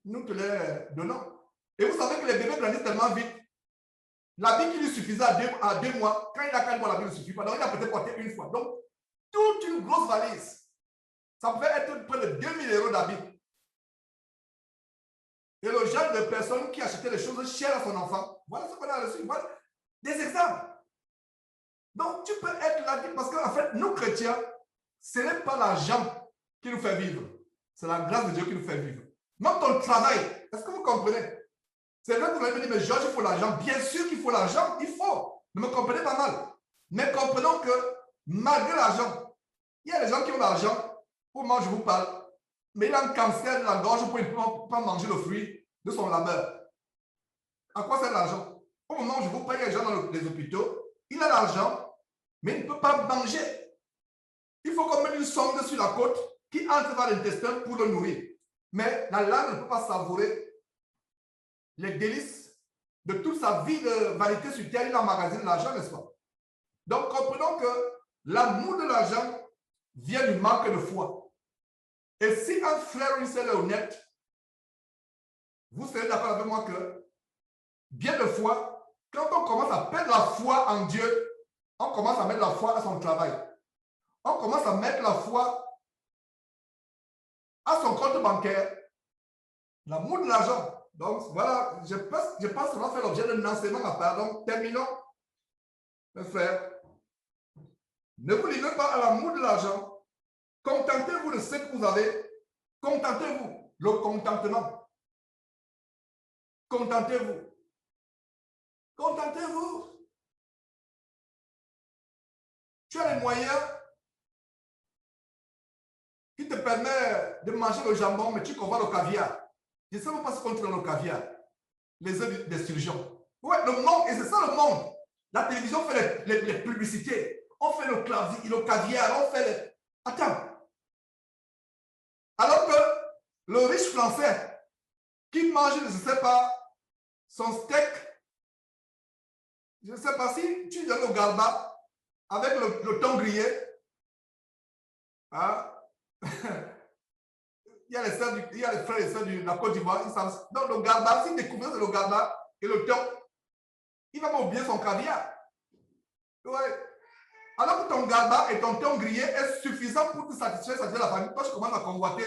nous te les donnons. Et vous savez que les bébés grandissent tellement vite. L'habit qui lui suffisait à 2 mois, quand il a 4 mois, l'habit ne suffit pas. Donc, il a peut-être porté une fois. Donc, toute une grosse valise. Ça pouvait être près de 2000 € d'habits. Et le genre de personnes qui achetaient des choses chères à son enfant, voilà ce qu'on a reçu. Voilà des exemples. Donc, tu peux être là parce qu'en fait, nous chrétiens, ce n'est pas l'argent qui nous fait vivre. C'est la grâce de Dieu qui nous fait vivre. Même ton travail, est-ce que vous comprenez? C'est vrai que vous allez me dire, mais Georges, il faut l'argent. Bien sûr qu'il faut l'argent, il faut. Ne me comprenez pas mal. Mais comprenons que malgré l'argent, il y a des gens qui ont l'argent. Pour moi, je vous parle. Mais il a un cancer de la gorge pour ne pas manger le fruit de son labeur. À quoi sert l'argent? Au moment où je vous parle, il y a des gens dans les hôpitaux. Il a l'argent, mais il ne peut pas manger. Il faut qu'on mette une sonde sur la côte qui entre dans l'intestin pour le nourrir. Mais la langue ne peut pas savourer les délices de toute sa vie de vanité sur terre. Il emmagasine l'argent, n'est-ce pas? Donc, comprenons que l'amour de l'argent vient du manque de foi. Et si un frère ou une sœur est honnête, vous serez d'accord avec moi que, bien de foi, quand on commence à perdre la foi en Dieu, on commence à mettre la foi à son travail. On commence à mettre la foi à son compte bancaire. L'amour de l'argent. Donc, voilà, je pense que ça va faire l'objet d'un enseignement à part. Donc, terminons. Mes frères, ne vous livrez pas à l'amour de l'argent. Contentez-vous de ce que vous avez. Contentez-vous. Le contentement. Contentez-vous. Contentez-vous. Tu as les moyens qui te permettent de manger le jambon, mais tu convoites le caviar. Je ne sais pas ce qu'on trouve dans le caviar. Les œufs d'extrusion. Ouais, le monde, et c'est ça le monde. La télévision fait les publicités. On fait le caviar, on fait les... Attends. Alors que le riche français qui mange, je ne sais pas, son steak, je ne sais pas si tu donnes le garba avec le thon grillé. Hein? Il y a les frères et sœurs de la Côte d'Ivoire. Donc le garba, s'il découvre le garba et le thon, il va pas oublier son caviar. Ouais. Alors que ton garba et ton thon grillé est suffisant pour te satisfaire la famille. Toi, je commence à convoiter.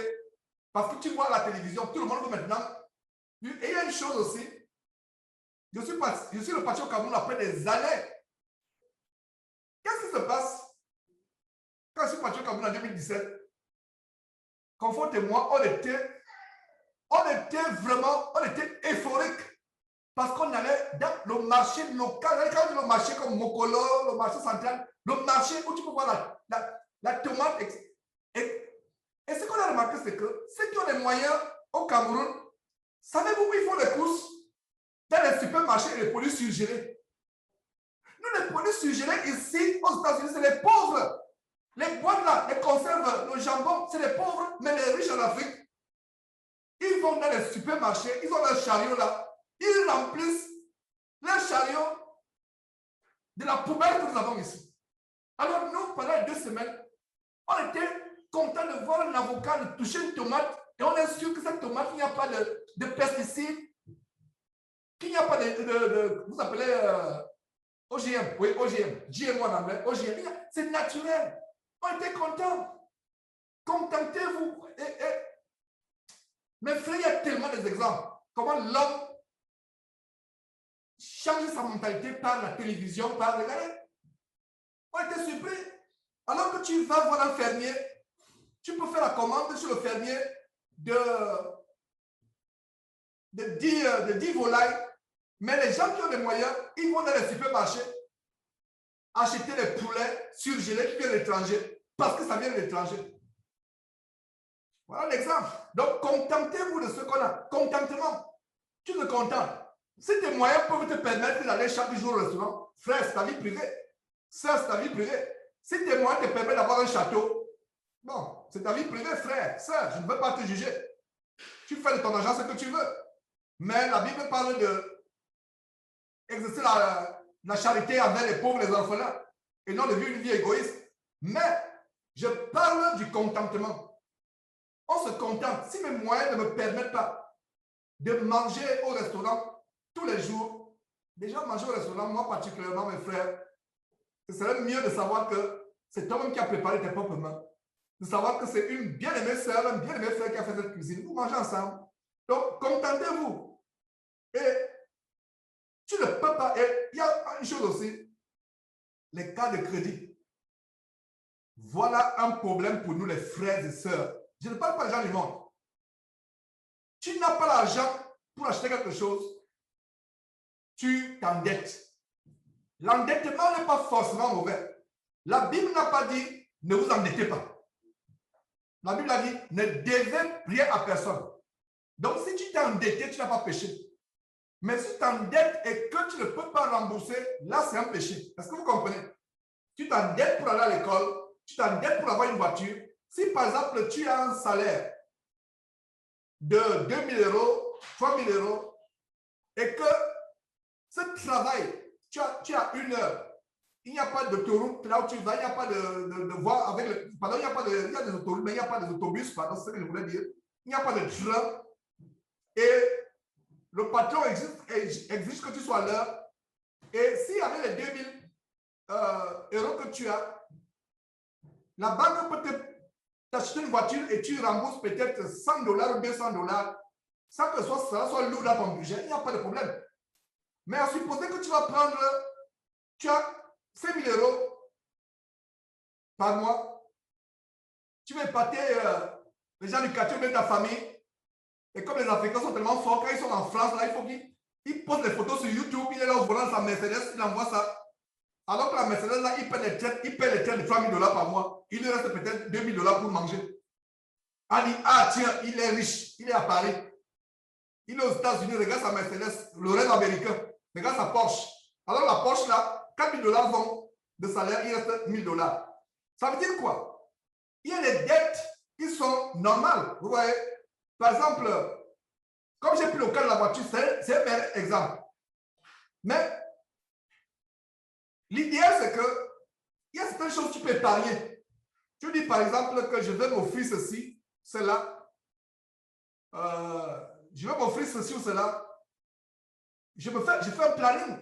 Parce que tu vois la télévision, tout le monde veut maintenant. Et il y a une chose aussi. Je suis le parti au Cameroun après des années. Qu'est-ce qui se passe quand je suis parti au Cameroun en 2017? Confort et moi, on était euphoriques. Parce qu'on allait dans le marché local, quand on dit le marché comme Mokolo, le marché central, le marché où tu peux voir la tomate. Et ce qu'on a remarqué, c'est que ceux qui ont les moyens au Cameroun, savez-vous où ils font les courses? Dans les supermarchés et les produits surgelés. Nous, les produits surgelés ici, aux États-Unis, c'est les pauvres. Les boîtes là, les conserves, le jambon, c'est les pauvres, mais les riches en Afrique, ils vont dans les supermarchés, ils ont leur chariot là, ils remplissent le chariot de la poubelle que nous avons ici. Alors nous, pendant les 2 semaines, on était content de voir un avocat de toucher une tomate et on est sûr que cette tomate, il n'y a pas de pesticides, qu'il n'y a pas vous appelez OGM, oui, OGM, GMO en anglais, OGM, c'est naturel. On était content. Contentez-vous. Mes frères, il y a tellement d'exemples. Comment l'homme change sa mentalité par la télévision, par les gars. On était surpris. Alors que tu vas voir un fermier, tu peux faire la commande sur le fermier de 10 volailles, mais les gens qui ont les moyens, ils vont dans les supermarchés acheter les poulets surgelés qui viennent de l'étranger, parce que ça vient de l'étranger. Voilà l'exemple. Donc, contentez-vous de ce qu'on a. Contentement. Tu te contentes. Si tes moyens peuvent te permettre d'aller chaque jour au restaurant, frère, c'est ta vie privée. Sœur, c'est ta vie privée. Si tes moyens te permettent d'avoir un château, bon, c'est ta vie privée, frère, sœur, je ne veux pas te juger. Tu fais de ton argent ce que tu veux. Mais la Bible parle de exercer la charité envers les pauvres, les orphelins, et non de vivre une vie égoïste. Mais je parle du contentement. On se contente. Si mes moyens ne me permettent pas de manger au restaurant tous les jours, déjà manger au restaurant, moi particulièrement, mes frères, ce serait mieux de savoir que c'est toi-même qui a préparé tes propres mains. De savoir que c'est une bien-aimée sœur, un bien-aimé frère qui a fait cette cuisine. Vous mangez ensemble. Donc, contentez-vous. Et tu ne peux pas. Et il y a une chose aussi, les cas de crédit. Voilà un problème pour nous, les frères et sœurs. Je ne parle pas des gens du monde. Tu n'as pas l'argent pour acheter quelque chose, tu t'endettes. L'endettement n'est pas forcément mauvais. La Bible n'a pas dit ne vous endettez pas. La Bible a dit ne devez rien à personne. Donc, si tu t'es endetté, tu n'as pas péché. Mais si tu t'endettes et que tu ne peux pas rembourser, là, c'est un péché. Est-ce que vous comprenez? Tu t'endettes pour aller à l'école, tu t'endettes pour avoir une voiture. Si, par exemple, tu as un salaire de 2 000 euros, 3 000 euros, et que ce travail, tu as 1 heure, il n'y a pas d'autoroute là où tu vas, il n'y a pas de voie avec le. Pardon, il y a des autoroutes, mais il n'y a pas d'autobus, pardon, c'est ce que je voulais dire. Il n'y a pas de train. Et le patron exige que tu sois à l'heure. Et si avec les 2 000 euros que tu as, la banque peut t'acheter une voiture et tu rembourses peut-être 100 $ ou 200 $ sans que ça soit lourd dans ton budget, il n'y a pas de problème. Mais à supposer que tu vas prendre, tu as 5 000 euros par mois, tu vas épater les gens du quartier, même ta famille. Et comme les Africains sont tellement forts, quand ils sont en France, là, il faut qu'ils posent des photos sur YouTube, il est là au volant de sa Mercedes, il envoie ça. Alors que la Mercedes, là, il paie les traites de 3 000 $ par mois. Il lui reste peut-être 2 000 $ pour manger. On dit, ah tiens, il est riche, il est à Paris. Il est aux États-Unis, regarde sa Mercedes, le rêve américain, regarde sa Porsche. Alors la Porsche, là, 4 000 $ vont de salaire, il reste 1 000 $. Ça veut dire quoi? Il y a des dettes qui sont normales. Vous voyez? Par exemple, comme j'ai pris le cas de la voiture, c'est un meilleur exemple. Mais l'idéal, c'est que il y a certaines choses que tu peux épargner. Tu dis par exemple que je vais m'offrir ceci, cela. Je vais m'offrir ceci ou cela. Je fais un planning.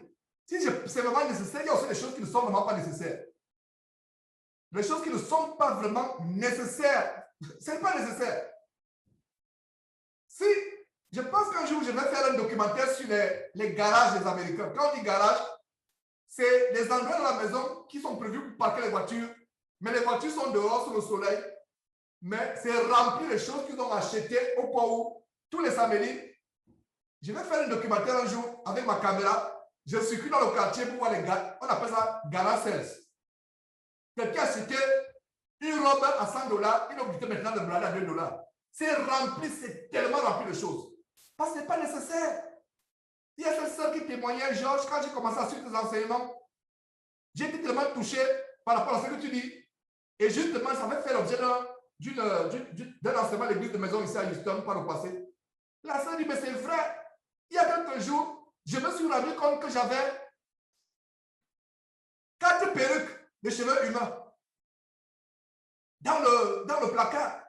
Si c'est vraiment nécessaire, il y a aussi des choses qui ne sont vraiment pas nécessaires. Les choses qui ne sont pas vraiment nécessaires, ce n'est pas nécessaire. Si, je pense qu'un jour, je vais faire un documentaire sur les garages des Américains. Quand on dit garage, c'est des endroits de la maison qui sont prévus pour parquer les voitures, mais les voitures sont dehors sous le soleil, mais c'est rempli de choses qu'ils ont achetées au point où tous les samedis, je vais faire un documentaire un jour avec ma caméra, je circule dans le quartier pour voir les gars, on appelle ça garage sales. Quelqu'un a acheté une robe à 100 $, il est obligé maintenant de brader à 2 $. C'est rempli, c'est tellement rempli de choses. Parce que ce n'est pas nécessaire. Il y a cette sœur qui témoignait, Georges, quand j'ai commencé à suivre tes enseignements, j'ai été tellement touché par rapport à ce que tu dis. Et justement, ça m'a fait l'objet d'un enseignement à l'église de maison ici à Houston par le passé. La sœur dit, mais c'est vrai, il y a quelques jours, Je me suis rendu compte que j'avais 4 perruques de cheveux humains dans le placard.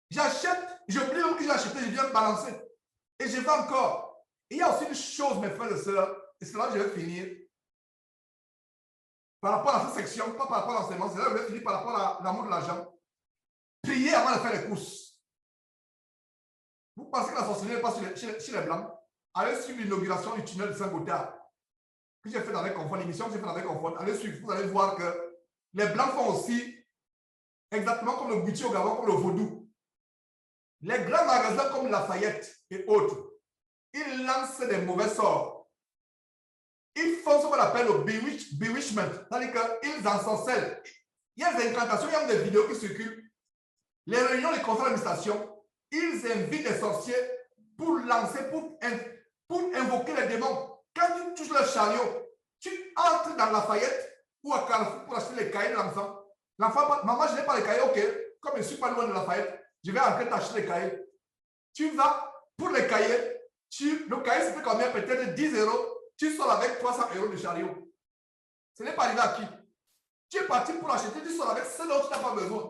J'achète, j'oublie même que j'ai acheté, je viens balancer. Et je vais encore. Et il y a aussi une chose, mes frères et sœurs, et c'est là que je vais finir. Par rapport à cette section, pas par rapport à l'enseignement, c'est là que je vais finir par rapport à l'amour de l'argent. Priez avant de faire les courses. Vous pensez que la sorcellerie n'est pas chez les Blancs? Allez suivre l'inauguration du tunnel de Saint-Gothard que j'ai fait avec Confort, l'émission que j'ai fait avec Confort. Allez suivre, vous allez voir que les Blancs font aussi exactement comme le Gucci au Gabon, comme le Vaudou. Les grands magasins comme Lafayette et autres, ils lancent des mauvais sorts. Ils font ce qu'on appelle le bewitchment, c'est-à-dire qu'ils ensorcellent. Il y a des incantations, il y a des vidéos qui circulent. Les réunions des conseils d'administration, ils invitent des sorciers pour lancer, pour invoquer les démons. Quand tu touches le chariot, tu entres dans Lafayette ou à Carrefour pour acheter les cahiers de l'enfant. L'enfant, maman, je n'ai pas les cahiers, ok. Comme je ne suis pas loin de Lafayette, je vais entrer t'acheter les cahiers. Tu vas pour les cahiers, le cahier c'était combien? Peut-être 10 €. Tu sors avec 300 € de chariot. Ce n'est pas arrivé à qui? Tu es parti pour acheter, tu sors avec ce dont tu n'as pas besoin.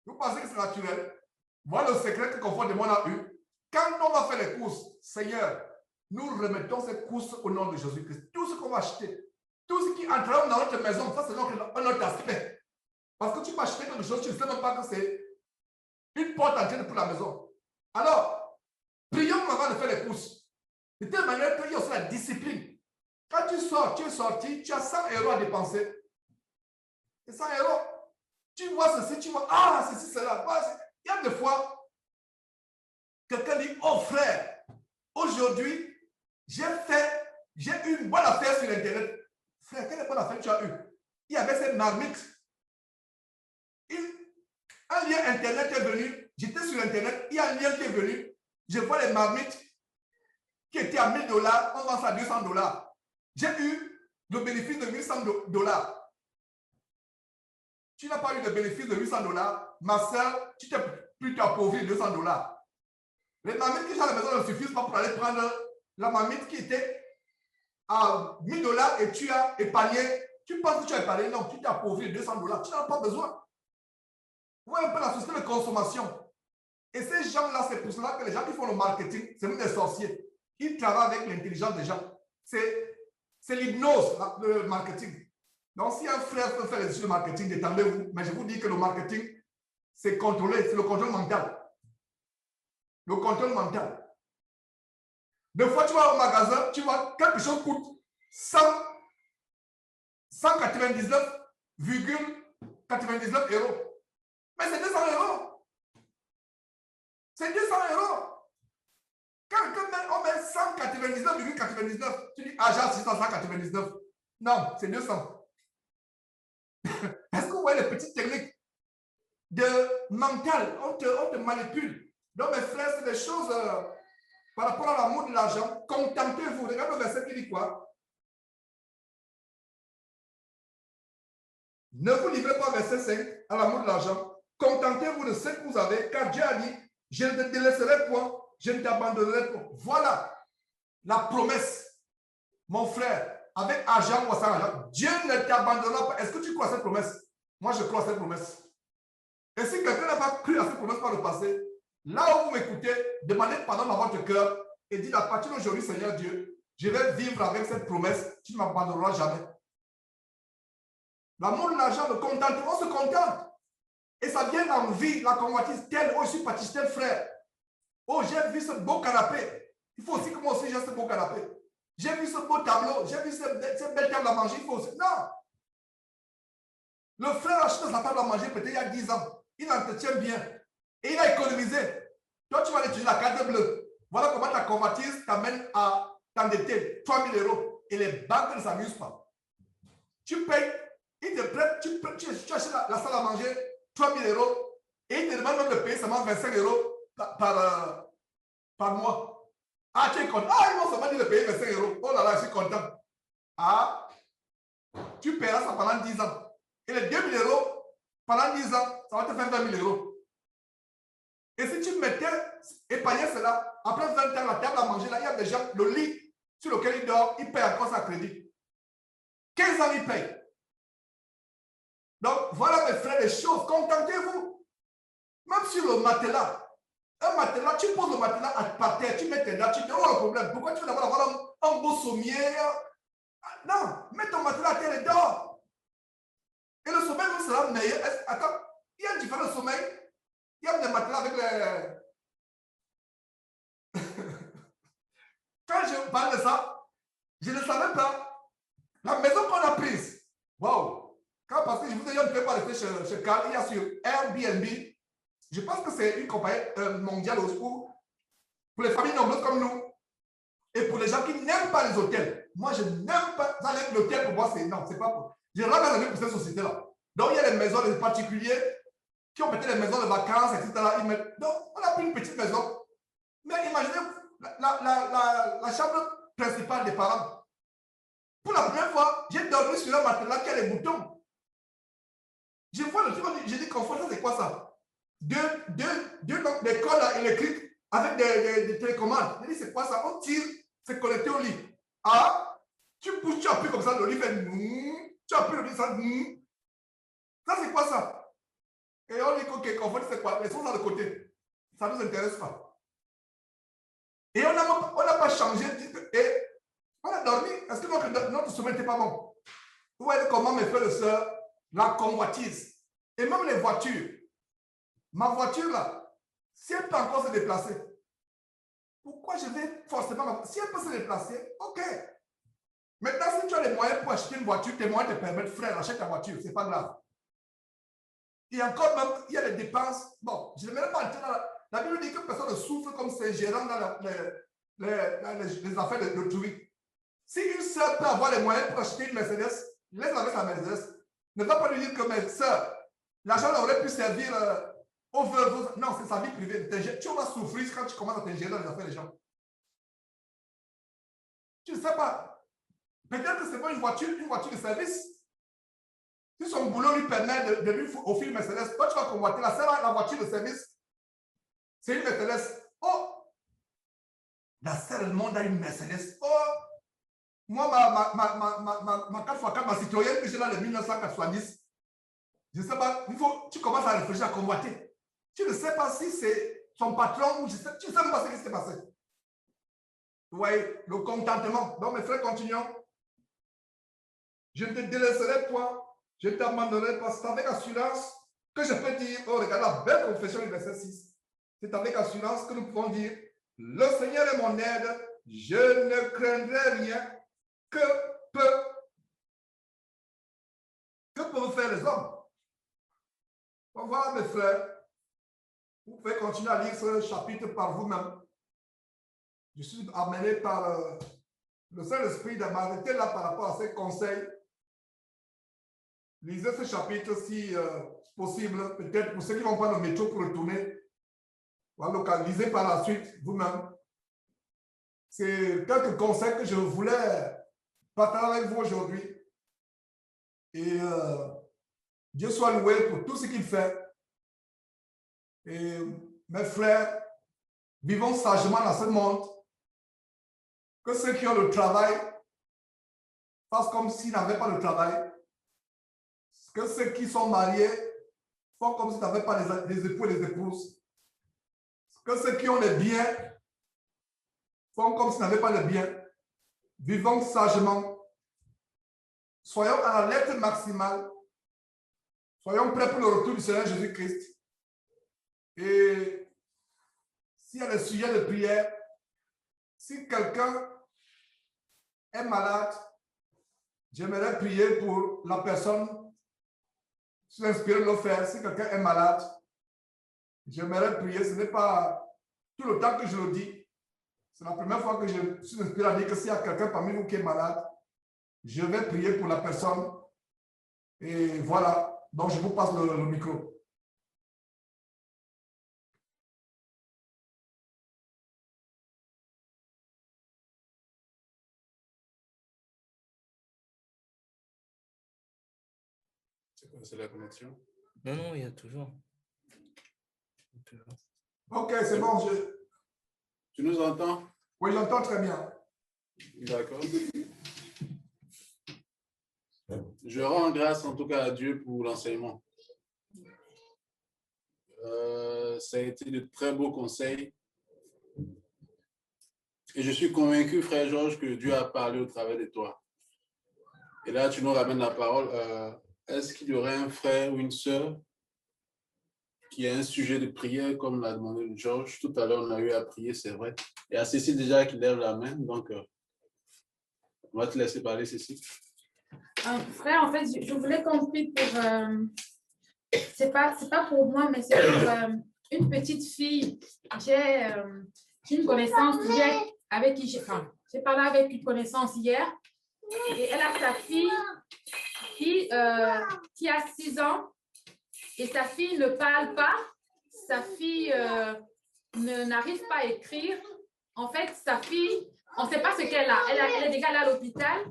Vous pensez que c'est naturel? Moi, le secret que Confort de moi a eu, quand on va faire les courses, Seigneur, nous remettons ces courses au nom de Jésus-Christ. Tout ce qu'on va acheter, tout ce qui entrera dans notre maison, ça c'est un autre aspect. Parce que tu peux acheter quelque chose, tu ne sais même pas que c'est une porte entrée pour la maison. Alors, prions avant de faire les courses. De telle manière qu'il y a aussi la discipline. Quand tu sors, tu es sorti, tu as 100 € à dépenser. Et 100 €. Tu vois ceci, tu vois, ah, ceci, cela. Il y a des fois, quelqu'un dit, oh frère, aujourd'hui, j'ai eu une bonne affaire sur Internet. Frère, quelle bonne affaire tu as eu? Il y avait cette marmite. Un lien Internet est venu. J'étais sur Internet, il y a un lien qui est venu. Je vois les marmites qui étaient à 1 000 $, on vend ça à 200 $. J'ai eu le bénéfice de 800 $. Tu n'as pas eu de bénéfice de 800 $, ma soeur, tu t'es plutôt appauvri de 200 $. Les marmites qui sont à la maison ne suffisent pas pour aller prendre la marmite qui était à 1 000 $ et tu as épargné. Tu penses que tu as épargné? Non, tu t'es appauvri de 200 $. Tu n'en as pas besoin. Vous voyez un peu la société de consommation. Et ces gens-là, c'est pour cela que les gens qui font le marketing, c'est même des sorciers. Ils travaillent avec l'intelligence des gens. C'est l'hypnose, le marketing. Donc, si un frère peut faire des études de marketing, détendez-vous. Mais je vous dis que le marketing, c'est contrôlé, c'est le contrôle mental. Le contrôle mental. Des fois, tu vas au magasin, tu vois, quelque chose coûte 199,99 €. Mais c'est 200 €. C'est 200 €. Quand on met 199,99, tu dis, ah, j'ai 699. Non, c'est 200. Est-ce que vous voyez les petites techniques de mental? On te manipule. Donc, mes frères, c'est des choses par rapport à l'amour de l'argent. Contentez-vous. Regarde le verset qui dit quoi? Ne vous livrez pas, verset 5, à l'amour de l'argent. Contentez-vous de ce que vous avez, car Dieu a dit, je ne te délaisserai point, je ne t'abandonnerai point. Voilà la promesse, mon frère, avec argent ou sans argent. Dieu ne t'abandonnera pas. Est-ce que tu crois à cette promesse? Moi, je crois à cette promesse. Et si quelqu'un n'a pas cru à cette promesse par le passé, là où vous m'écoutez, demandez pardon dans votre cœur et dites à partir d'aujourd'hui, Seigneur Dieu, je vais vivre avec cette promesse, tu ne m'abandonneras jamais. L'amour de l'argent, le contentement, on se contente. Et ça vient d'envie, la convoitise telle, oh, je suis pâtissier, tel frère. Oh, j'ai vu ce beau canapé. Il faut aussi que moi aussi j'ai ce beau canapé. J'ai vu ce beau tableau, j'ai vu cette belle table à manger, il faut aussi. Non! Le frère a acheté sa table à manger peut-être il y a 10 ans. Il entretient bien. Et il a économisé. Toi, tu vas aller utiliser la carte bleue. Voilà comment ta convoitise t'amène à t'endetter 3 000 €. Et les banques ne s'amusent pas. Tu payes, ils te prêtent, tu achètes la salle à manger 3 000 € et ils te demandent même de payer seulement 25 € par mois. Ah, tu es content. Ah, ils vont seulement dire de payer 25 €. Oh là là, je suis content. Ah, tu paieras ça pendant 10 ans. Et les 2 000 € pendant 10 ans, ça va te faire 20 000 €. Et si tu mettais, épargnais cela, après 20 ans, la table à manger, là, il y a des gens, le lit, sur lequel il dort, il paye encore sa crédit. 15 ans, il paye. Donc, voilà mes frères, les choses. Contentez-vous. Même sur le matelas. Un matelas, tu poses le matelas par terre, tu mets tes dates, tu dis, oh, le problème. Pourquoi tu veux d'abord avoir un beau sommier? Non, mets ton matelas à terre et dors. Et le sommeil sera meilleur. Attends, il y a une différence de sommeil. Il y a des matelas avec les... Quand je parle de ça, je ne savais pas. La maison qu'on a prise. Wow. Parce que je vous ai dit, on ne peut pas rester chez Carl. Il y a sur Airbnb. Je pense que c'est une compagnie mondiale aussi pour les familles nombreuses comme nous. Et pour les gens qui n'aiment pas les hôtels. Moi, je n'aime pas l'hôtel. Pour moi, c'est non, c'est pas pour. Je rends la pour cette société-là. Donc, il y a les maisons des particuliers qui ont peut-être les maisons de vacances, etc. Donc, on a pris une petite maison. Mais imaginez la chambre principale des parents. Pour la première fois, j'ai dormi sur un matelas qui a les boutons. Je vois le truc, j'ai dit, confort, ça c'est quoi ça? Des cols électriques avec des télécommandes. J'ai dit, c'est quoi ça? On tire, c'est connecté au lit. Ah, tu pousses, tu appuies comme ça, le lit fait tu appuies le lit, ça. Ça c'est quoi ça? Et on dit, ok, confort, c'est quoi? Laissons ça de côté. Ça ne nous intéresse pas. Et on n'a pas changé. Et on a dormi. Est-ce que notre sommeil n'était pas bon? Vous voyez comment mes frères et sœurs, la convoitise. Et même les voitures. Ma voiture là, si elle peut encore se déplacer, pourquoi je vais forcément... Si elle peut se déplacer, ok. Maintenant, si tu as les moyens pour acheter une voiture, tes moyens te permettent, frère, achète ta voiture, c'est pas grave. Et encore même, il y a des dépenses. Bon, je ne vais même pas entrer dans la Bible dit que personne ne souffre comme c'est gérant dans les affaires de tourisme. Si une sœur peut avoir les moyens pour acheter une Mercedes, laisse avec sa Mercedes. Ne va pas lui dire que mes sœurs, l'argent aurait pu servir aux veuves. Non, c'est sa vie privée. Tu vas souffrir quand tu commences à t'ingérer dans les affaires des gens. Tu ne sais pas. Peut-être que ce n'est pas une voiture de service. Si son boulot lui permet de lui offrir une Mercedes, toi tu vas convoiter la voiture de service. C'est une Mercedes. Oh! La seule le monde a une Mercedes. Oh! Moi, ma 4x4, ma Citroën que j'ai là de 1990, je ne sais pas, tu commences à réfléchir à convoiter. Tu ne sais pas si c'est son patron ou tu ne sais même pas ce qui s'est passé. Vous voyez, le contentement. Donc, mes frères, continuons. Je ne te délaisserai point, je ne t'abandonnerai pas. C'est avec assurance que je peux dire, oh, regarde la belle confession du verset 6. C'est avec assurance que nous pouvons dire, le Seigneur est mon aide, je ne craindrai rien. Que peuvent faire les hommes? Donc voilà, mes frères, vous pouvez continuer à lire ce chapitre par vous-même. Je suis amené par le Saint-Esprit de m'arrêter là par rapport à ces conseils. Lisez ce chapitre si possible, peut-être pour ceux qui vont prendre le métro pour retourner. Voilà, lisez par la suite vous-même. C'est quelques conseils que je voulais partager avec vous aujourd'hui. Et Dieu soit loué pour tout ce qu'il fait. Et mes frères, vivons sagement dans ce monde. Que ceux qui ont le travail fassent comme s'ils n'avaient pas le travail. Que ceux qui sont mariés font comme s'ils n'avaient pas les époux et les épouses. Que ceux qui ont les biens font comme s'ils n'avaient pas les biens. Vivons sagement. Soyons à la lettre maximale. Soyons prêts pour le retour du Seigneur Jésus-Christ. Et s'il y a des sujets de prière, si quelqu'un est malade, j'aimerais prier pour la personne. Je suis inspiré de le faire. Si quelqu'un est malade, j'aimerais prier. Ce n'est pas tout le temps que je le dis. C'est la première fois que je suis inspiré à dire que s'il y a quelqu'un parmi vous qui est malade, je vais prier pour la personne. Et voilà. Donc, je vous passe le micro. C'est la connexion? Non, il y a toujours. Ok, c'est bon. Tu nous entends? Oui, j'entends très bien. D'accord. Je rends grâce en tout cas à Dieu pour l'enseignement. Ça a été de très beaux conseils. Et je suis convaincu, frère Georges, que Dieu a parlé au travers de toi. Et là, tu nous ramènes la parole. Est-ce qu'il y aurait un frère ou une sœur qui a un sujet de prière, comme l'a demandé Georges? Tout à l'heure, on a eu à prier, c'est vrai. Et à Cécile déjà qui lève la main. Donc, on va te laisser parler, Cécile. Frère, en fait, je voulais qu'on prie pour... c'est pas pour moi, mais c'est pour une petite fille. J'ai une connaissance hier avec qui j'ai parlé avec une connaissance hier. Et elle a sa fille qui a 6 ans. Et sa fille ne parle pas. Sa fille n'arrive pas à écrire. En fait, sa fille, on ne sait pas ce qu'elle a. Elle est déjà là à l'hôpital.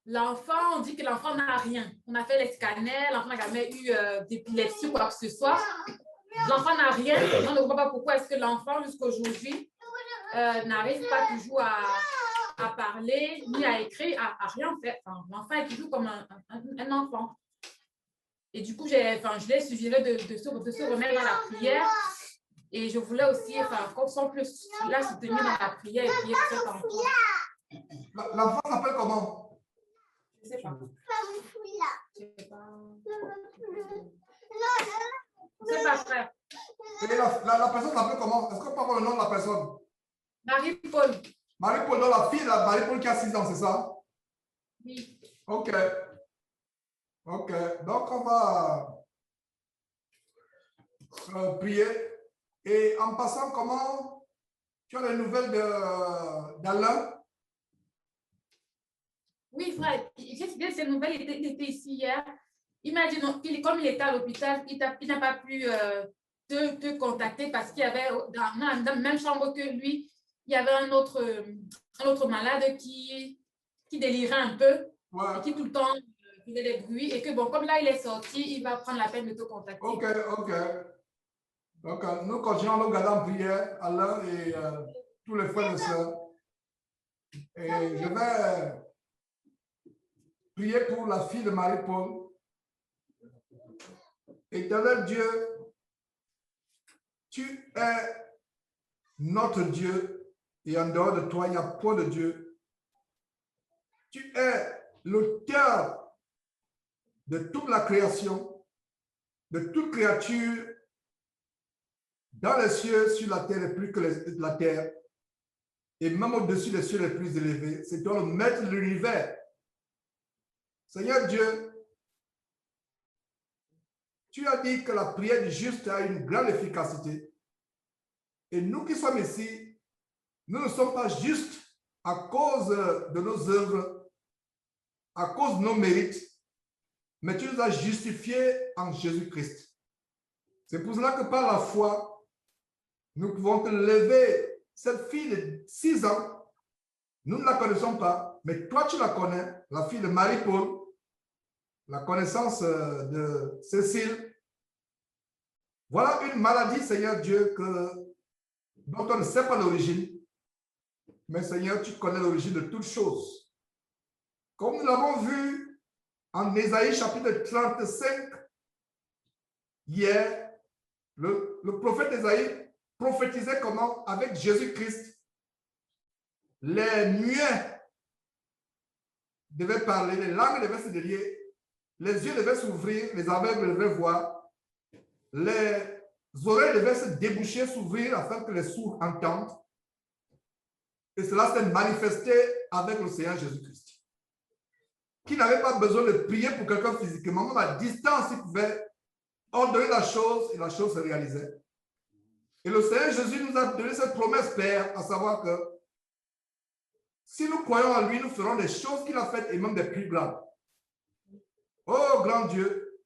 L'enfant, on dit que l'enfant n'a rien. On a fait les scanners, l'enfant n'a jamais eu d'épilepsie ou quoi que ce soit. L'enfant n'a rien. On ne voit pas pourquoi est-ce que l'enfant, jusqu'à aujourd'hui, n'arrive pas toujours à parler, ni à écrire, à rien faire. Enfin, l'enfant est toujours comme un enfant. Et du coup, je l'ai suggéré de se remettre dans la prière. Et je voulais aussi, qu'on soit plus là soutenir dans la prière et prier pour cet enfant. L'enfant s'appelle comment? Je ne sais pas. Je ne sais pas, frère. Et la personne s'appelle comment? Est-ce qu'on peut avoir le nom de la personne? Marie-Paul. Marie-Paul, donc la fille de Marie-Paul qui a 6 ans, c'est ça? Oui. Ok. Ok. Donc, on va prier. Et en passant, comment tu as les nouvelles d'Alain? Oui, frère. J'ai suivi ces nouvelles. Il était ici hier. Il m'a dit, non, comme il était à l'hôpital, il n'a pas pu te contacter parce qu'il y avait dans la même chambre que lui, il y avait un autre malade qui délirait un peu, Ouais. et qui tout le temps faisait des bruits. Et que bon, comme là, il est sorti, il va prendre la peine de te contacter. Ok, ok. Donc, nous continuons à nous garder en prière, Alain et tous les frères et sœurs. Et je vais prier pour la fille de Marie-Paul. Éternel Dieu, tu es notre Dieu et en dehors de toi, il n'y a point de Dieu. Tu es l'auteur de toute la création, de toute créature dans les cieux, sur la terre et plus que la terre, et même au-dessus des cieux les plus élevés. C'est toi le maître de l'univers. Seigneur Dieu, tu as dit que la prière du juste a une grande efficacité. Et nous qui sommes ici, nous ne sommes pas justes à cause de nos œuvres, à cause de nos mérites, mais tu nous as justifiés en Jésus-Christ. C'est pour cela que par la foi, nous pouvons te lever. Cette fille de 6 ans, nous ne la connaissons pas, mais toi tu la connais, la fille de Marie-Paul, la connaissance de Cécile. Voilà une maladie, Seigneur Dieu, dont on ne sait pas l'origine. Mais Seigneur, tu connais l'origine de toutes choses. Comme nous l'avons vu en Ésaïe chapitre 35, hier, le prophète Ésaïe prophétisait comment, avec Jésus-Christ, les muets devaient parler, les langues devaient se délier, les yeux devaient s'ouvrir, les aveugles devaient voir, les oreilles devaient se déboucher, s'ouvrir afin que les sourds entendent. Et cela s'est manifesté avec le Seigneur Jésus-Christ, qui n'avait pas besoin de prier pour quelqu'un physiquement, même à distance, il pouvait ordonner la chose et la chose se réalisait. Et le Seigneur Jésus nous a donné cette promesse, Père, à savoir que si nous croyons en lui, nous ferons des choses qu'il a faites et même des plus grandes. Oh, grand Dieu,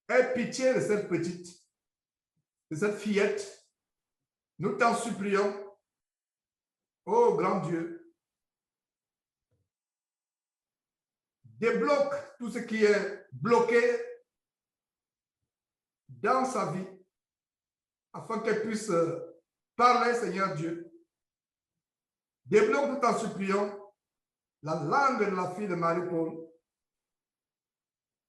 aie pitié de cette petite, de cette fillette. Nous t'en supplions. Oh, grand Dieu, débloque tout ce qui est bloqué dans sa vie afin qu'elle puisse parler, Seigneur Dieu, Débloque, nous t'en supplions, la langue de la fille de Marie-Paul.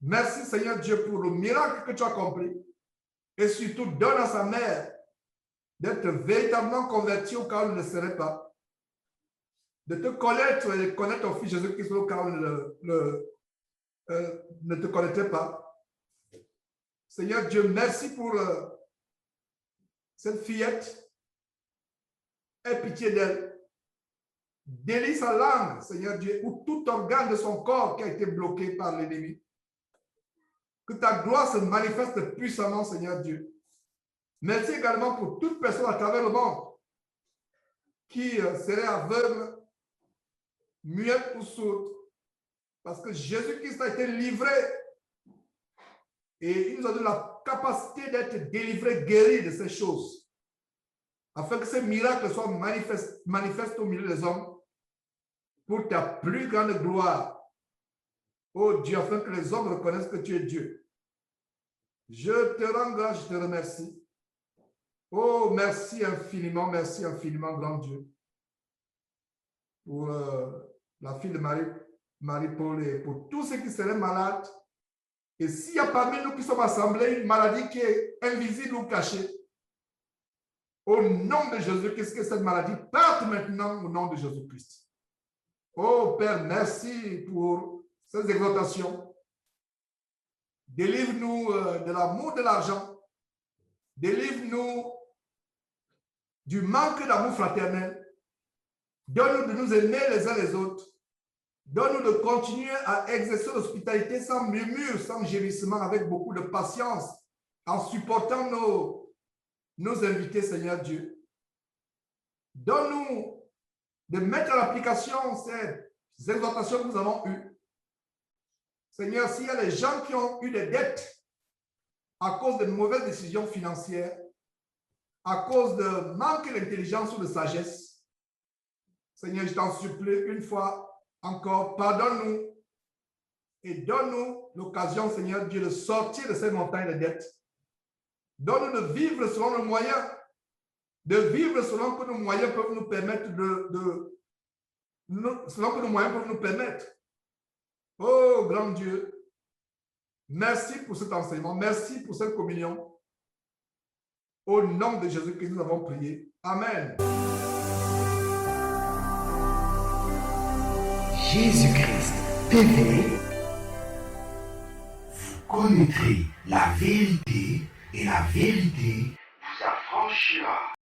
Merci Seigneur Dieu pour le miracle que tu as accompli. Et surtout, donne à sa mère d'être véritablement convertie au cas où elle ne le serait pas. De te connaître et connaître ton fils Jésus-Christ au cas où ne te connaîtrait pas. Seigneur Dieu, merci pour cette fillette. Aie pitié d'elle. Délie sa langue, Seigneur Dieu, ou tout organe de son corps qui a été bloqué par l'ennemi. Que ta gloire se manifeste puissamment, Seigneur Dieu. Merci également pour toute personne à travers le monde qui serait aveugle, muette ou sourde. Parce que Jésus-Christ a été livré et il nous a donné la capacité d'être délivré, guéri de ces choses. Afin que ces miracles soient manifestés au milieu des hommes pour ta plus grande gloire. Oh Dieu, afin que les hommes reconnaissent que tu es Dieu. Je te rends grâce, je te remercie. Oh, merci infiniment, grand Dieu. Pour la fille de Marie-Paul et pour tous ceux qui seraient malades. Et s'il y a parmi nous qui sommes assemblés une maladie qui est invisible ou cachée, au nom de Jésus-Christ, que cette maladie parte maintenant au nom de Jésus-Christ. Oh Père, merci pour ces exhortations. Délivre-nous de l'amour de l'argent. Délivre-nous du manque d'amour fraternel. Donne-nous de nous aimer les uns les autres. Donne-nous de continuer à exercer l'hospitalité sans murmure, sans gémissement, avec beaucoup de patience, en supportant nos invités, Seigneur Dieu. Donne-nous de mettre à l'application ces exhortations que nous avons eues. Seigneur, s'il y a des gens qui ont eu des dettes à cause de mauvaises décisions financières, à cause de manque d'intelligence ou de sagesse, Seigneur, je t'en supplie une fois encore, pardonne-nous et donne-nous l'occasion, Seigneur Dieu, de sortir de ces montagnes de dettes. Donne-nous de vivre selon nos moyens, de vivre selon que nos moyens peuvent nous permettre selon que nos moyens peuvent nous permettre. Oh, grand Dieu, merci pour cet enseignement, merci pour cette communion. Au nom de Jésus-Christ, nous avons prié. Amen. Jésus-Christ TV, vous connaîtrez la vérité et la vérité